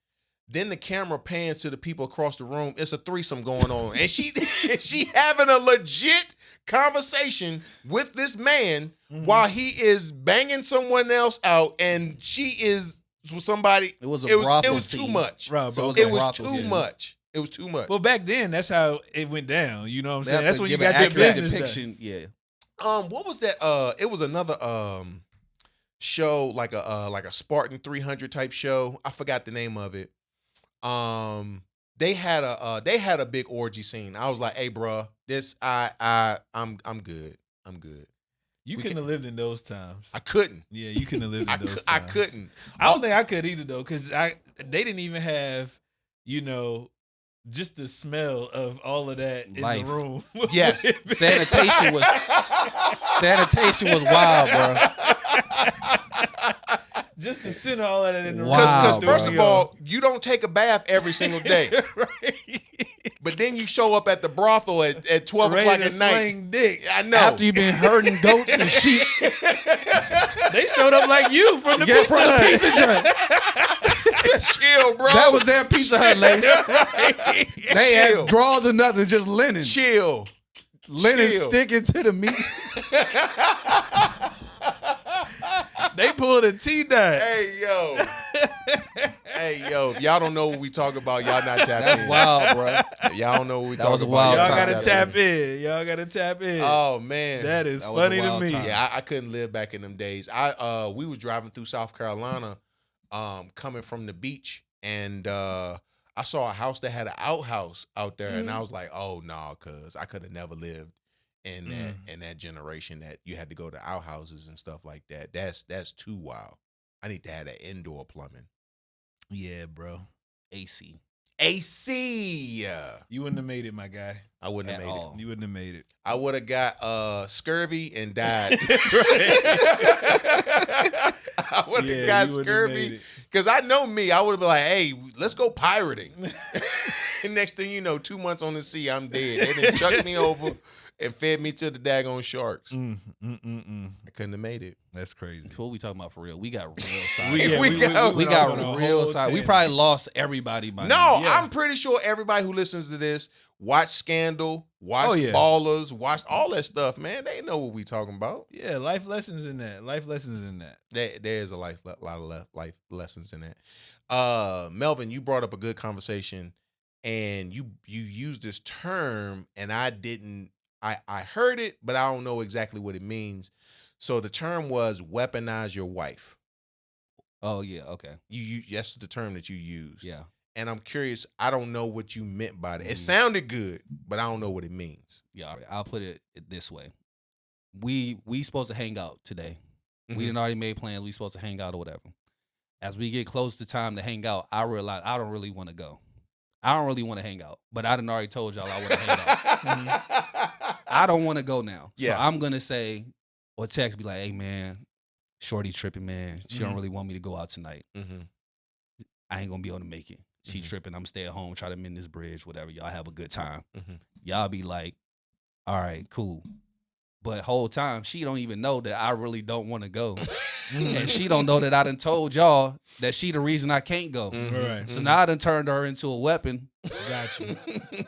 Then the camera pans to the people across the room. It's a threesome going on. And she having a legit conversation with this man while he is banging someone else out, and she is somebody. It was a it was brothel too scene. much. Bro, So bro, it It a was brothel too scene. much. It was too much. well, back then, that's how it went down. You know what I'm They saying? have That's to when you give an got your accurate business depiction. Yeah. What was that? It was another show, like a Spartan 300 type show. I forgot the name of it. They had a big orgy scene. I was like, hey, bro, this I'm good. I'm good. You We couldn't have lived in those times. I couldn't. Yeah, you couldn't have lived in those I times. couldn't. I don't think I could either though, because they didn't even have, just the smell of all of that in Life. the room. Yes. Sanitation was wild, bro. Just the scent of all of that in the Wow, Because room. first bro. of all, you don't take a bath every single day. right. But then you show up at the brothel at 12 Ready o'clock to at night. sling dick. I know. After you've been herding goats and sheep, They showed up like you from the yeah, pizza from the Hut. pizza joint. Chill, bro. That was their Pizza Hut, lady. Right. They Chill. had drawers or nothing, just linen. Chill. Linen Chill. sticking to the meat. They pulled a T-dot. Hey, yo. Hey, yo. If y'all don't know what we talk about, y'all not tapped That's in. wild, bro. Y'all don't know what we That talk was a about. wild Y'all time. gotta not tap tapped in. Y'all gotta tap in. Oh, man. That is That was a funny to wild me. time. Yeah, I couldn't live back in them days. We was driving through South Carolina, coming from the beach, and I saw a house that had an outhouse out there, and I was like, "Oh no, cuz I could have never lived in that generation that you had to go to outhouses and stuff like that. That's too wild. I need to have that indoor plumbing, Yeah, bro. AC. AC. You wouldn't have made it, my guy. I wouldn't At have made all. it. You wouldn't have made it. I would have got scurvy and died. I would have got you wouldn't have made scurvy. it. Because I know me, I would have been like, hey, let's go pirating. And next thing you know, 2 months on the sea, I'm dead. They done chucked me over and fed me to the daggone sharks. I couldn't have made it. That's crazy. That's what we talking about for real. We got real side. We We got- we went off on got a real whole side. We tangent. probably lost everybody by No, now. Yeah. I'm pretty sure everybody who listens to this watched Scandal, watched Oh, yeah. Ballers, watched all that stuff, man. They know what we talking about. Yeah, life lessons in that. Life lessons in that. There's a lot of life lessons in that. Melvin, you brought up a good conversation, and you used this term, and I didn't. I heard it, but I don't know exactly what it means. So the term was weaponize your wife. Oh yeah, okay. That's the term that you used. Yeah. And I'm curious. I don't know what you meant by that. It Mhm. sounded good, but I don't know what it means. Yeah, all right. I'll put it this way. We supposed to hang out today. Mhm. We done already made plans. We supposed to hang out or whatever. As we get close to time to hang out, I realize I don't really want to go. I don't really want to hang out. But I done already told y'all I want to hang out. I don't want to go now. So Yeah. I'm gonna say or text be like, hey man, Shorty tripping, man. She don't Mhm. really want me to go out tonight. Mhm. I ain't gonna be able to make it. She Mhm. tripping. I'm stay at home, try to mend this bridge, whatever. Y'all have a good time. Mhm. Y'all be like, all right, cool. But whole time she don't even know that I really don't want to go. And she don't know that I done told y'all that she the reason I can't go. Mhm. Right. So now I done turned her into a weapon Got you.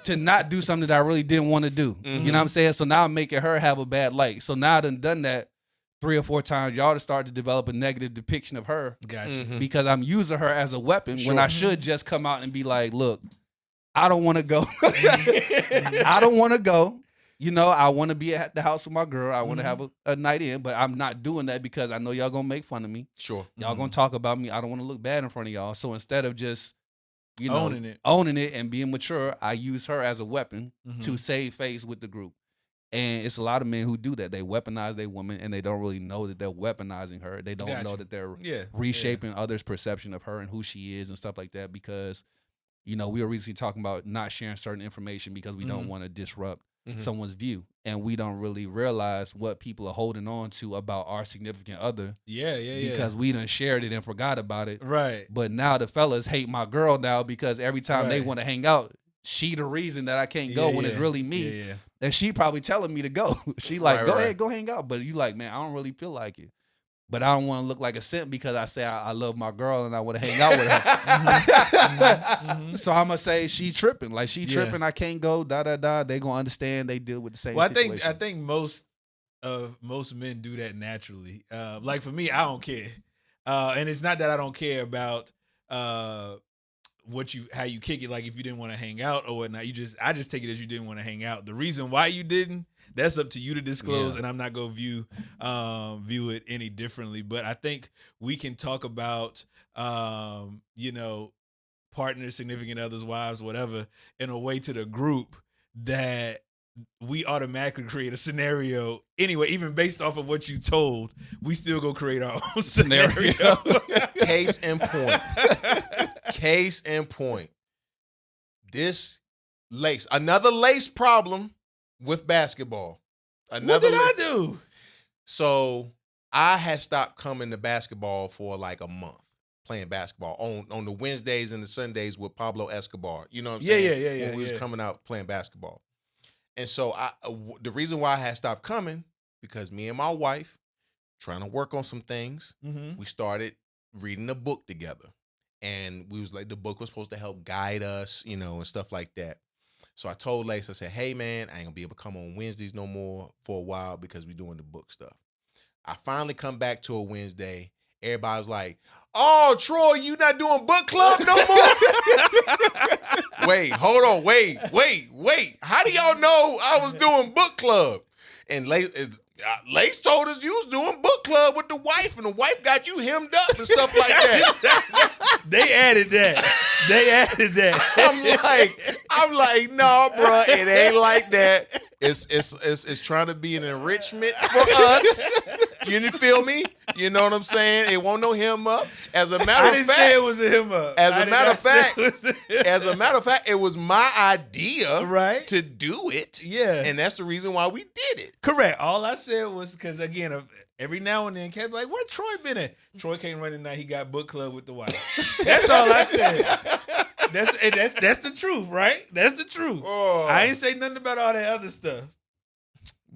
to not do something that I really didn't want to do. You know what I'm saying? So now I'm making her have a bad light. So now I done that 3 or 4 times. Y'all to start to develop a negative depiction of her Got you. Mhm. because I'm using her as a weapon when I should just come out and be like, look, I don't want to go. I don't want to go. You know, I want to be at the house with my girl. I want to have a night in, but I'm not doing that because I know y'all going to make fun of me. Sure. Y'all going to talk about me. I don't want to look bad in front of y'all. So instead of just, you know, Owning it. and being mature, I use her as a weapon to save face with the group. And it's a lot of men who do that. They weaponize their woman and they don't really know that they're weaponizing her. They don't know that they're reshaping others' perception of her and who she is and stuff like that because, you know, we were recently talking about not sharing certain information because we don't want to disrupt someone's view. And we don't really realize what people are holding on to about our significant other because we done shared it and forgot about it. Right. But now the fellas hate my girl now because every time they want to hang out, she the reason that I can't go when it's really me. Yeah. And she probably telling me to go. She like, Right, go right. ahead, go hang out. But you like, man, I don't really feel like it. but I don't want to look like a simp because I say I love my girl and I want to hang out with her. So I'm gonna say she tripping. Like she tripping. I can't go. They gonna understand. They deal with the same. Well, situation. I think most men do that naturally. Like for me, I don't care, and it's not that I don't care about how you kick it. Like if you didn't want to hang out or whatnot, I just take it as you didn't want to hang out. The reason why you didn't, that's up to you to disclose, and I'm not gonna view it any differently. But I think we can talk about partners, significant others, wives, whatever, in a way to the group that we automatically create a scenario anyway, even based off of what you told, we still go create our own scenario. Case in point. Case in point. This another lace problem with basketball. What did I do? So I had stopped coming to basketball for like a month, playing basketball on the Wednesdays and the Sundays with Pablo Escobar. You know what I'm saying? Yeah. When we was coming out playing basketball. And so the reason why I had stopped coming, because me and my wife, trying to work on some things, we started reading a book together. And we was like, the book was supposed to help guide us, and stuff like that. So I told Lace, I said, hey, man, I ain't going to be able to come on Wednesdays no more for a while because we're doing the book stuff. I finally come back to a Wednesday. Everybody was like, oh, Troy, you not doing book club no more? Wait, hold on. Wait. How do y'all know I was doing book club? And Lace told us you was doing book club with the wife, and the wife got you hemmed up and stuff like that. They added that. I'm like, no, bro, it ain't like that. It's trying to be an enrichment for us. You feel me? You know what I'm saying? It won't no him up. As a matter I of didn't fact, say it was a him up. As a matter of fact, it was my idea, right, to do it. Yeah, and that's the reason why we did it. Correct. All I said was because again, every now and then, Kev like, "Where Troy been at?" Troy came running now. He got book club with the wife. That's all I said. That's the truth, right? That's the truth. Oh. I ain't say nothing about all that other stuff.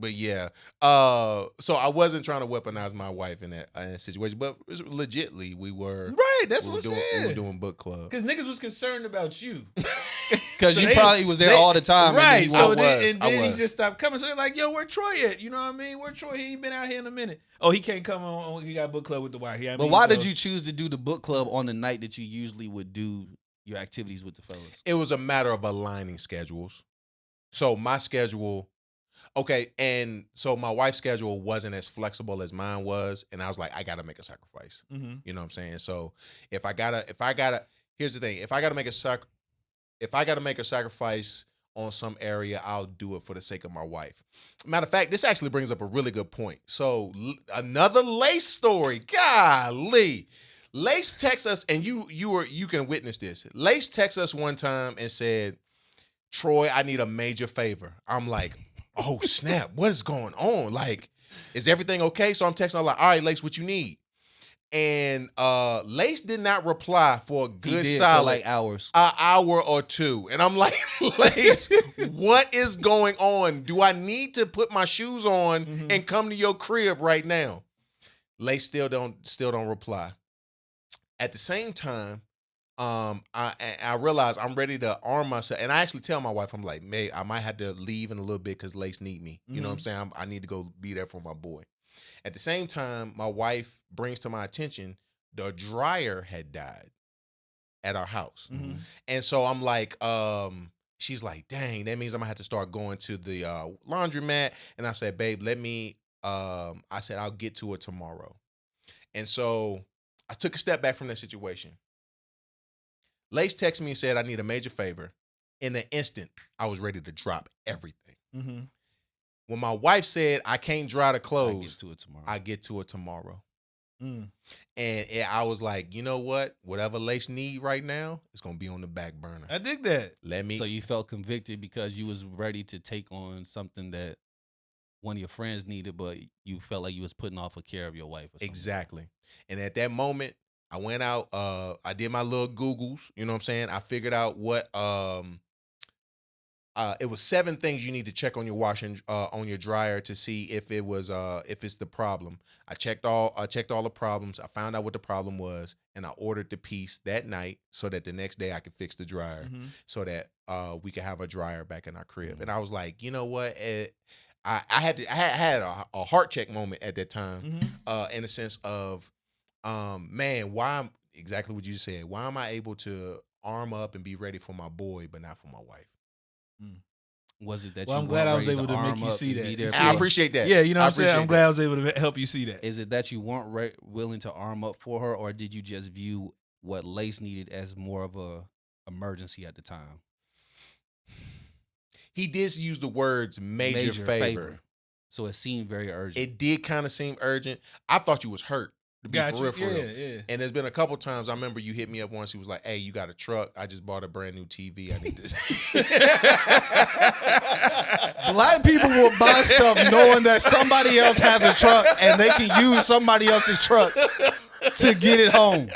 But yeah, so I wasn't trying to weaponize my wife in that situation, but legitly we were. Right, that's what I'm saying. We were doing book club. Because niggas was concerned about you. Because so you probably was there all the time. Right, and then he just stopped coming. So they're like, yo, where Troy at? You know what I mean? Where Troy? He ain't been out here in a minute. Oh, he can't come on. He got book club with the wife. But why did you choose to do the book club on the night that you usually would do your activities with the fellas? It was a matter of aligning schedules. So my schedule... Okay, and so my wife's schedule wasn't as flexible as mine was, and I was like, I gotta make a sacrifice. Mm-hmm. You know what I'm saying? So here's the thing: if I gotta make a sacrifice on some area, I'll do it for the sake of my wife. Matter of fact, this actually brings up a really good point. So another Lace story. Golly, Lace texts us, and you can witness this. Lace texts us one time and said, "Troy, I need a major favor." I'm like, oh snap, what is going on? Like, is everything okay? So I'm texting, I'm like, all right, Lace, what you need? And Lace did not reply for a good solid like hours. An hour or two. And I'm like, Lace, what is going on? Do I need to put my shoes on and come to your crib right now? Lace still don't reply. At the same time, I realize I'm ready to arm myself, and I actually tell my wife, I'm like, "May I might have to leave in a little bit because Lace need me." You know what I'm saying? I need to go be there for my boy. At the same time, my wife brings to my attention the dryer had died at our house, and so I'm like, she's like, "Dang, that means I'm gonna have to start going to the laundromat." And I said, "Babe, let me." I said, "I'll get to it tomorrow," and so I took a step back from that situation. Lace texted me and said, I need a major favor. In an instant, I was ready to drop everything. When my wife said, I can't dry the clothes, I get to it tomorrow. And I was like, you know what? Whatever Lace need right now, it's going to be on the back burner. I dig that. So you felt convicted because you was ready to take on something that one of your friends needed, but you felt like you was putting off a care of your wife or something. Exactly. And at that moment, I went out, I did my little Googles, you know what I'm saying? I figured out what it was 7 things you need to check on your washing on your dryer to see if it's the problem. I checked all the problems. I found out what the problem was, and I ordered the piece that night so that the next day I could fix the dryer, so that we could have a dryer back in our crib. And I was like, you know what? I had a heart check moment at that time, in the sense of, man, exactly what you said. Why am I able to arm up and be ready for my boy, but not for my wife? Was it that Well, you I'm glad weren't I was ready able to make arm you up see and that. be there You for see I her? appreciate that. Yeah, you know I what I'm saying? appreciate I'm glad that. I was able to help you see that. Is it that you weren't willing to arm up for her, or did you just view what Lace needed as more of a emergency at the time? He did use the words major favor. So it seemed very urgent. It did kind of seem urgent. I thought you was hurt. To be Got for you. real, for real. Yeah. And there's been a couple times I remember you hit me up once. He was like, "Hey, you got a truck? I just bought a brand new TV. I need this." Black people will buy stuff knowing that somebody else has a truck and they can use somebody else's truck to get it home.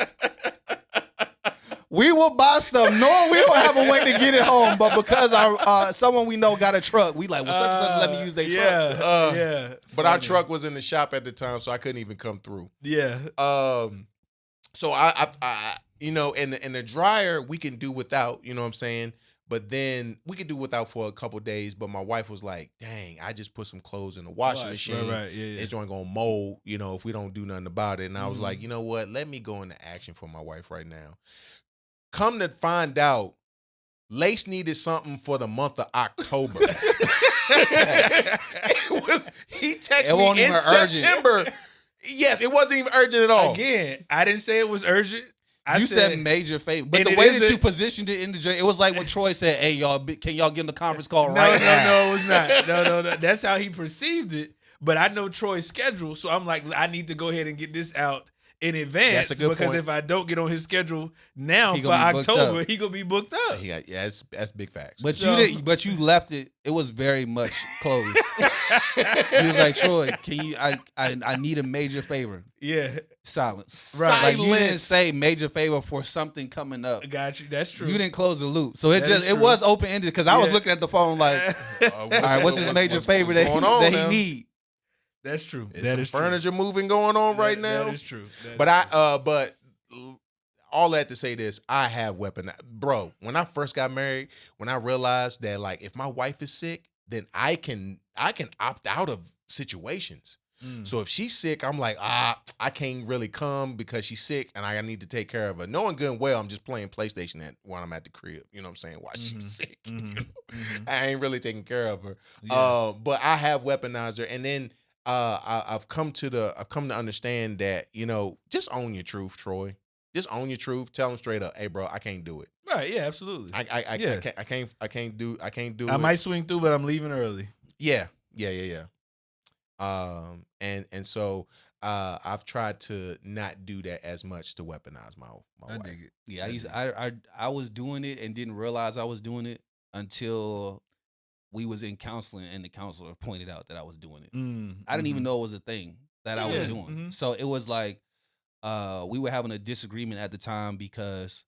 We will buy stuff knowing we don't have a way to get it home, but because our someone we know got a truck, we like, well, such and such let me use their truck. Yeah. But our truck was in the shop at the time, so I couldn't even come through. Yeah. So I in the dryer we can do without, you know what I'm saying? But then we could do without for a couple days. But my wife was like, "Dang, I just put some clothes in the washing machine. Right. Yeah. It's joint gonna mold, if we don't do nothing about it." And I was like, you know what? Let me go into action for my wife right now. Come to find out, Lace needed something for the month of October. He texted me in September. Yes, it wasn't even urgent at all. Again, I didn't say it was urgent. You said major favor, but the way that you positioned it in the joint, it was like when Troy said, "Hey, y'all, can y'all get in the conference call right now?" No, it was not. No. That's how he perceived it. But I know Troy's schedule, so I'm like, I need to go ahead and get this out in advance. That's a good because point. if I don't get on his schedule now He for gonna be booked October, up. he gonna be booked up. That's big facts. But you didn't. But you left it. It was very much closed. He was like, "Troy, can you? I need a major favor." Yeah, Silence. Right. Like you didn't Silence. say major favor for something coming up. I got you. That's true. You didn't close the loop, so it That just is it true. was open ended because I was Yeah. looking at the phone like, all right, what's his major favor that going on he now? need? That's true. Is that some is true. furniture moving going on right now. That is true. But but all that to say this, I have bro. When I first got married, when I realized that like if my wife is sick, then I can opt out of situations. So if she's sick, I'm like, I can't really come because she's sick and I need to take care of her. Knowing good and well, I'm just playing PlayStation when I'm at the crib. You know what I'm saying? While she's sick. I ain't really taking care of her. Yeah. But I have weaponized her. And then I've come to understand that, just own your truth, Troy. Just own your truth. Tell them straight up, hey, bro, I can't do it. Right. Yeah. Absolutely. I can't do it. I might swing through, but I'm leaving early. Yeah. And so I've tried to not do that as much to weaponize my I wife. dig it. Yeah, I was doing it and didn't realize I was doing it until we was in counseling and the counselor pointed out that I was doing it. I didn't even know it was a thing that I was doing. So it was like we were having a disagreement at the time because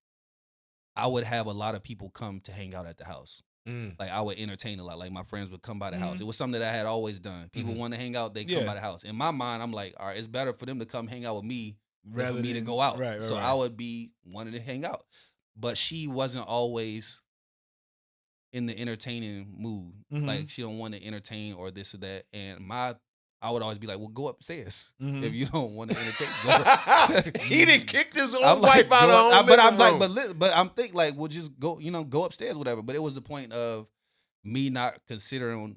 I would have a lot of people come to hang out at the house. Like I would entertain a lot. Like my friends would come by the house. It was something that I had always done. People want to hang out, they come by the house. In my mind, I'm like, all right, it's better for them to come hang out with me than for me to go out. Right, so I would be wanting to hang out. But she wasn't always in the entertaining mood. Like she don't want to entertain or this or that. And I would always be like, well, go upstairs if you don't want to entertain. Go. He didn't kick his own I'm wife out of her own but I'm living like, room. but I'm thinking like, well, just go, go upstairs, whatever. But it was the point of me not considering,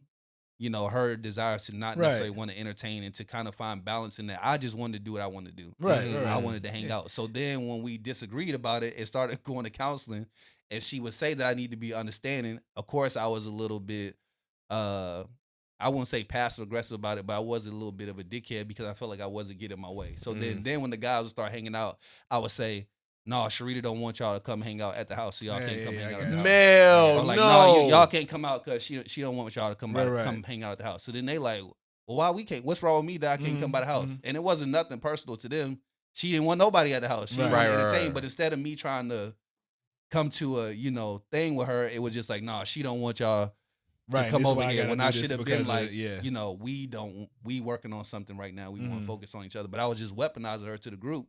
her desires to not necessarily want to entertain and to kind of find balance in that. I just wanted to do what I wanted to do. Right. I wanted to hang out. So then when we disagreed about it, it started going to counseling, and she would say that I need to be understanding. Of course, I was a little bit, I wouldn't say passive aggressive about it, but I was a little bit of a dickhead because I felt like I wasn't getting my way. So then when the guys would start hanging out, I would say, "No, Sharita don't want y'all to come hang out at the house, so y'all can't come hang out at the house." Mel, Or like, no. y'all can't come out because she don't want y'all to come Right. come hang out at the house. So then they like, well, why we can't? What's wrong with me that I can't come by the house? And it wasn't nothing personal to them. She didn't want nobody at the house. She Right. wanted to Right, entertain. right. But instead of me trying to come to a thing with her, it was just like, nah, she don't want y'all Right, to come this is over why I here gotta when do I this should have been because of- like, yeah. you know, we working on something right now. We want to focus on each other. But I was just weaponizing her to the group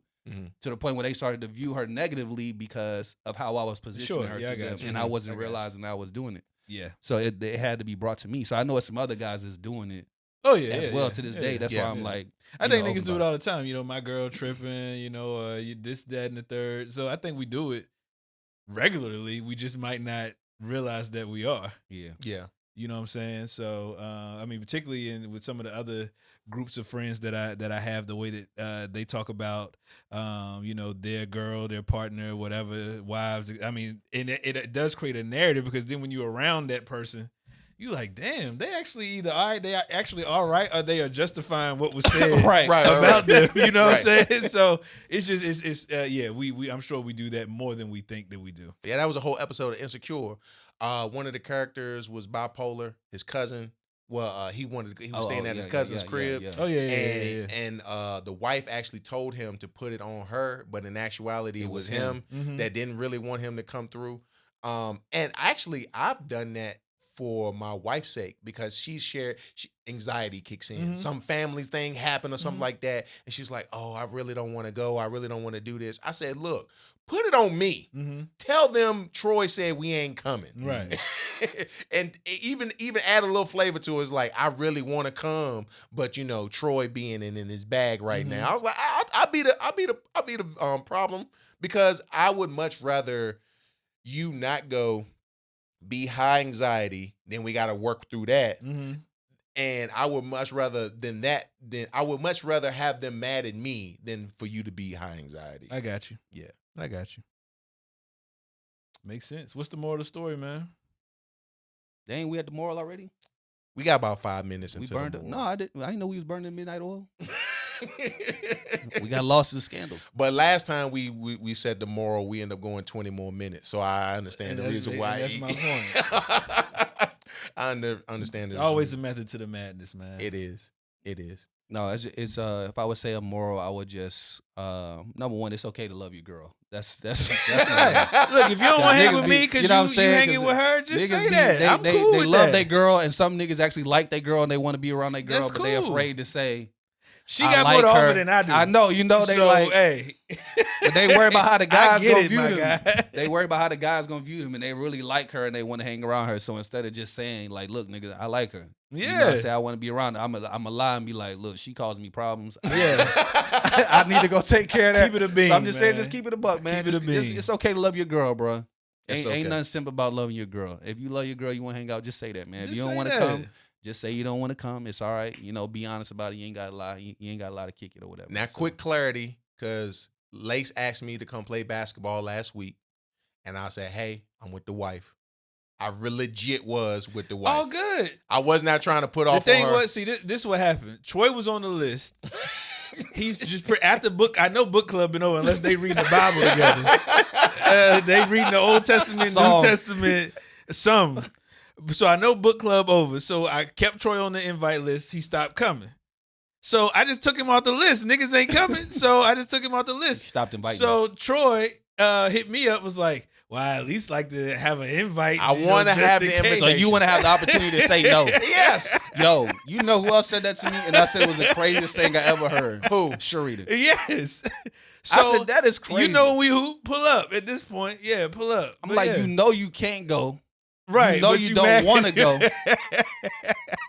to the point where they started to view her negatively because of how I was positioning Sure, her yeah, I to them, got you. and I wasn't I got you. realizing I was doing it. Yeah. So it had to be brought to me. So I know it's some other guys that's doing it Oh yeah. as yeah, well yeah. to this Yeah, day. yeah. That's Yeah. why I'm like, I you think know, niggas open do it about all the time. You know, my girl tripping. You know, this, that, and the third. So I think we do it regularly. We just might not realize that we are. Yeah. Yeah. You know what I'm saying? So I mean, particularly with some of the other groups of friends that I have, the way that they talk about you know, their girl, their partner, whatever, wives. I mean, and it does create a narrative because then when you're around that person, you like, damn, they actually either all right, they are actually all right, or they are justifying what was said Right. about them. You know what I'm Right. saying? So it's just it's yeah, we I'm sure we do that more than we think that we do. Yeah, that was a whole episode of Insecure. One of the characters was bipolar. His cousin, he was staying at his cousin's crib. Oh yeah. And the wife actually told him to put it on her, but in actuality, it was him Mhm. that didn't really want him to come through. And actually, I've done that for my wife's sake because anxiety kicks in. Mhm. Some family thing happened or something Mhm. like that, and she's like, "Oh, I really don't want to go. I really don't want to do this." I said, "Look, put it on me. Mm-hmm. Tell them Troy said we ain't coming." Right. And even add a little flavor to it. It's like, I really want to come, but you know, Troy being in his bag right Mhm. now. I was like, I'll be the problem because I would much rather you not go, be high anxiety, then we got to work through that. Mm-hmm. And I would much rather I would much rather have them mad at me than for you to be high anxiety. I got you. Yeah. I got you. Makes sense. What's the moral of the story, man? Dang, we had the moral already. We got about 5 minutes We into burned the it. moral. No, I didn't. I didn't know we was burning midnight oil. We got lost in the scandal. But last time we said the moral, we end up going 20 more minutes. So I understand the reason why. That's my point. I understand. Always a method to the madness, man. It is. It is. No, it's if I would say a moral, I would just number one, it's okay to love your girl. That's Look, if you don't want to hang Niggas with be- me because you know what I'm you saying? hanging 'Cause with her, just niggas say be- that. I'm they cool with love that. their girl, and some niggas actually like their girl and they want to be around their girl, That's but they cool. afraid to say. She I got like more to her. offer than I do. I know, you know they so, like, hey, but they worry about how the I guys get gonna it, view my them. guy. They worry about how the guys gonna view them, and they really like her and they want to hang around her. So instead of just saying like, "Look, nigga, I like her," you know, Yeah. say I want to be around her. I'm a lie and be like, "Look, she causing me problems. Yeah. I need to go take care of that." Keep it a bean, So I'm just saying, man. just keep it a buck, man. Keep it a Just, bean. it's okay to love your girl, bro. It's okay. Ain't nothing simple about loving your girl. If you love your girl, you want to hang out, just say that, man. If Just you don't say want to that. come, just say you don't want to come. It's all right. You know, be honest about it. You ain't got to lie. You ain't got to lie to kick it or whatever. Now, So, quick clarity, because Lace asked me to come play basketball last week, and I said, "Hey, I'm with the wife." I legit was with the wife. All good. I was not trying to put The off thing on her. was, see, this is what happened. Troy was on the list. He's just after book. I know book club been over unless they read the Bible together. They reading the Old Testament, Some. New Testament, some. So I know book club over. So I kept Troy on the invite list. He stopped coming. So I just took him off the list. Niggas ain't coming. So I just took him off the he list. stopped inviting. So Troy hit me up, was like, "Well, I at least like to have an invite. I you know, wanna just have in the case." invitation. So you want to have the opportunity to say no. Yes. Yo, you know who else said that to me? And I said it was the craziest thing I ever heard. Who? Sharita. Yes. So I said, that is crazy. you know who pull up at this point. Yeah, pull up. I'm But like, yeah. you know you can't go, right? you know but you don't mad wanna 'cause go.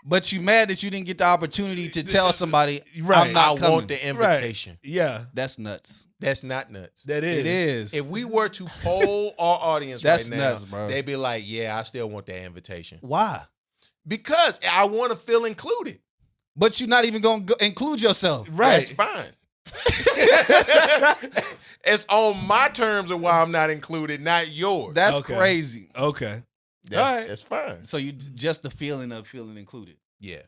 but you mad that you didn't get the opportunity to tell somebody, Right. I'm not I coming. want the invitation. yeah, That's nuts. That's not nuts. that is. It is. If we were to poll our audience That's right now, nuts, bro. they'd be like, "Yeah, I still want that invitation Why? because I want to feel included." But you're not even going to include yourself. Right. That's fine. It's on my terms of why I'm not included, not yours. That's Okay. crazy. Okay. That's, all right. that's fine. So you just the feeling of feeling included. Yeah.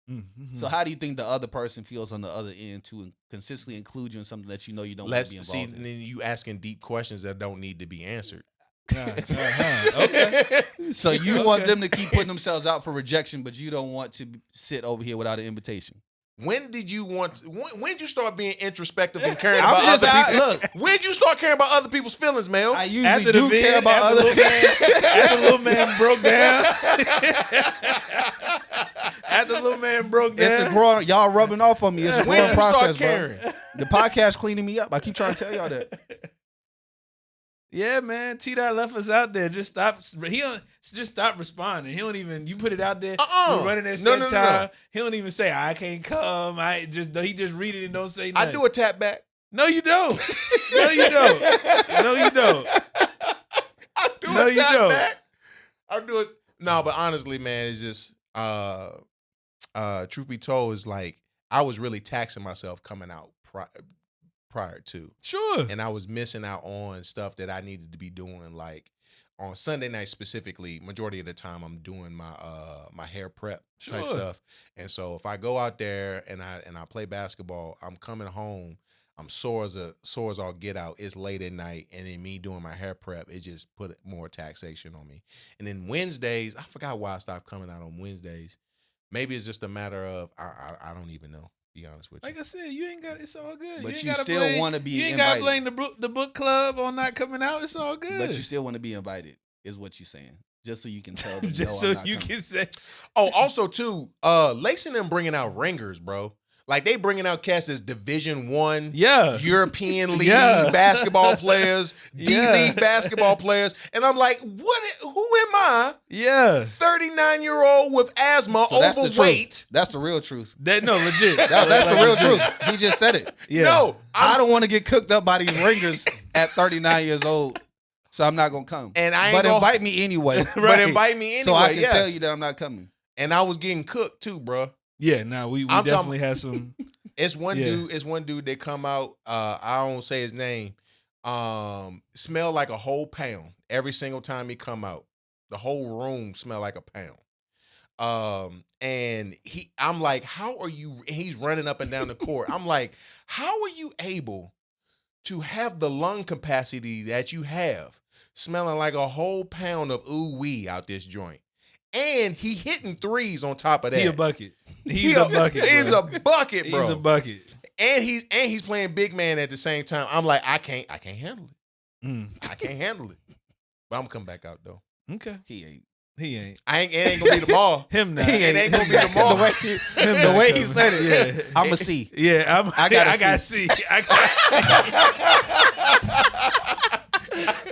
Mm-hmm. So how do you think the other person feels on the other end to consistently include you in something that you know you don't want Let's to be see. involved Then you asking deep questions that don't need to be answered. Okay. in? So you want Okay. them to keep putting themselves out for rejection, but you don't want to sit over here without an invitation. When did you when did you start being introspective and caring I'm about just other people? look. When did you start caring about other people's feelings, Mel? I usually do care about other people. After the little man broke down. After the little man broke down. It's a growing. Y'all rubbing off on me. It's a When growing did you start process, bro. caring? The podcast cleaning me up. I keep trying to tell y'all that. Yeah, man. T-Dot left us out there. Just stop. He don't just stop responding. He don't even. You put it out there. We're running at No, set no, no, time. no. He don't even say I can't come. He just read it and don't say nothing. I do a tap back. No, you don't. No, you don't. No, you don't. I do No, a you tap don't. back. I do it. No, but honestly, man, it's just truth be told, is like I was really taxing myself coming out prior to. Sure. And I was missing out on stuff that I needed to be doing. Like on Sunday night specifically, majority of the time I'm doing my my hair prep type Sure. stuff. And so if I go out there and I play basketball, I'm coming home, I'm sore as all get out. It's late at night, and then me doing my hair prep, it just put more taxation on me. And then Wednesdays, I forgot why I stopped coming out on Wednesdays. Maybe it's just a matter of I don't even know. Be honest with you. Like I said, you ain't got. It's all good. But ain't you gotta still blame- wanna be You ain't got to invited. blame the book club on not coming out. It's all good. But you still want to be invited, is what you're saying. Just so you can tell them, no, just so I'm not you coming. can say. Oh, also too, Lace and them bringing out ringers, bro. Like they bringing out cats as Division I, Yeah. European League Yeah. basketball players, Yeah. D-League basketball players, and I'm like, what? Who am I? Yeah. 39-year-old with asthma, So that's the overweight. truth. That's the real truth. That no legit. That's the real truth. He just said it. Yeah. No, I don't want to get cooked up by these ringers at 39 years old, so I'm not gonna come. And I ain't but gonna- invite me anyway, But Right. invite me anyway. so I can yes. tell you that I'm not coming. And I was getting cooked too, bro. Yeah. Nah, we I'm definitely had some. It's one Yeah. dude. It's one dude that come out. I don't say his name. Smell like a whole pound every single time he come out. The whole room smell like a pound. And I'm like, how are you? And he's running up and down the court. I'm like, how are you able to have the lung capacity that you have, smelling like a whole pound of ooh wee out this joint? And he hitting threes on top of that. He a bucket. He's a bucket. He's bro. a bucket, bro. He's a bucket. And he's playing big man at the same time. I'm like, I can't handle it. Mm. I can't handle it. But I'm gonna come back out though. Okay. He ain't. He ain't. It ain't gonna be tomorrow. Him now. It ain't gonna be tomorrow. The way he said it, Yeah. I'm a C. Yeah, I gotta I gotta see.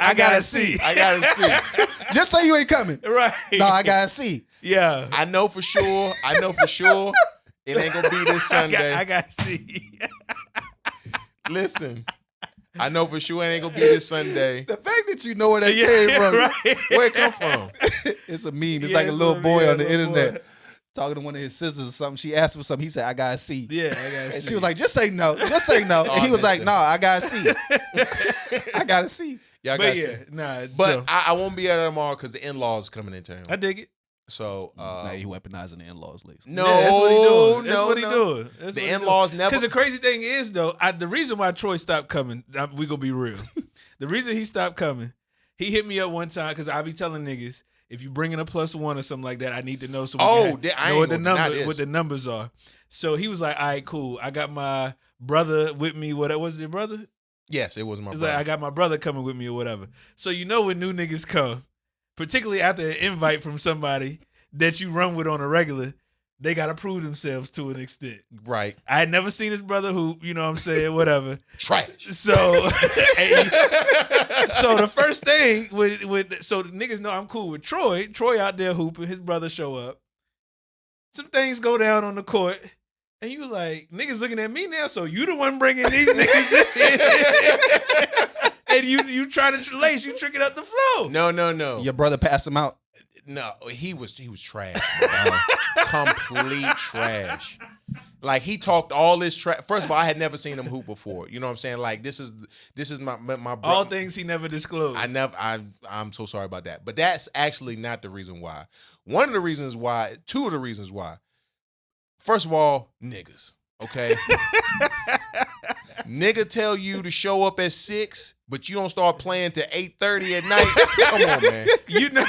I gotta see. I gotta see. Just so you ain't coming. Right. No, I gotta see. Yeah. I know for sure. It ain't gonna be this Sunday. I gotta see. Listen, I know for sure it ain't gonna be this Sunday. The fact that you know where that Yeah, came from, right. Where it come from? it's a meme. It's Yeah, like a it's little a boy meme, on the little internet boy. talking to one of his sisters or something. She asked for something. He said, I gotta see. Yeah, I gotta And see. she was like, just say no. Just say no. Oh, And he was like, listen. no, I gotta see. I gotta see. Y'all but got yeah, see. nah. But so, I won't be at it tomorrow because the in-laws coming in town. I dig it. So Now you weaponizing the in-laws, ladies. no, Yeah, that's what he doing. That's no, what he no. doing. That's what The he in-laws never. Because the crazy thing is, though, the reason why Troy stopped coming, we gonna be real. The reason he stopped coming, he hit me up one time because I be telling niggas, if you bringing a +1 or something like that, I need to know so we Oh, can I know ain't what the gonna deny number this. what the numbers are. So he was like, all right, cool. I got my brother with me. What was your brother? Yes, it was my It's brother. like I got my brother coming with me or whatever. So you know when new niggas come, particularly after an invite from somebody that you run with on a regular, they gotta prove themselves to an extent. Right. I had never seen his brother hoop, you know what I'm saying, whatever. Trash. So so the first thing so the niggas know I'm cool with Troy. Troy out there hooping, his brother show up. Some things go down on the court. And you like, niggas looking at me now, so you the one bringing these niggas in. And you try to lace, you trick it up the flow. No. Your brother passed him out. No, he was trash. bro. Complete trash. Like he talked all this trash. First of all, I had never seen him hoop before. You know what I'm saying? Like this is my brother. All things he never disclosed. I'm so sorry about that. But that's actually not the reason why. Two of the reasons why. First of all, niggas. Okay. Nigga tell you to show up at 6, but you don't start playing till 8:30 at night. Come on, man. You know,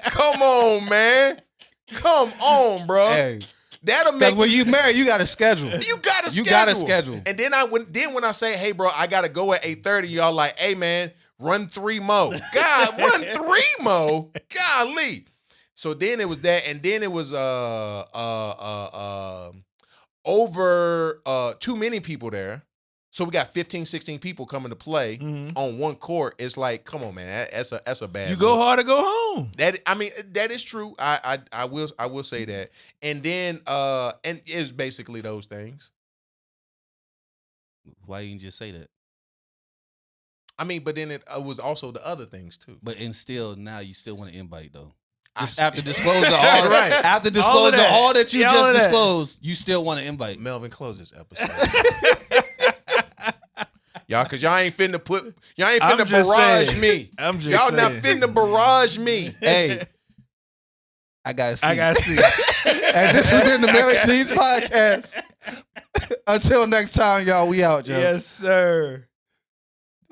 Come on, man. Come on, bro. Hey, That'll Because make when you married, you got a schedule. you got to You gotta schedule. And then when I say, hey, bro, I gotta go at 8:30, y'all like, hey, man, run 3 more. God, run 3 more. Golly. So then it was that, and then it was over too many people there. So we got 15, 16 people coming to play on one court. It's like, come on, man, that's a bad. You go look. hard or go home. That is true. I will say that. And then and it's basically those things. Why you didn't just say that? I mean, but then it was also the other things too. But and still, now you still want to invite though. I Just still- after disclosing all Right. after All disclosing of that. all that you Yeah, all just of that. disclosed, you still want to invite. Melvin, close this episode. Y'all, cause y'all ain't finna I'm just barrage saying. me. I'm just Y'all not saying. finna barrage me. Hey, I gotta see. I got to see. And this has been the Married Teens Podcast. Until next time, y'all, we out, Joe. Yes, sir.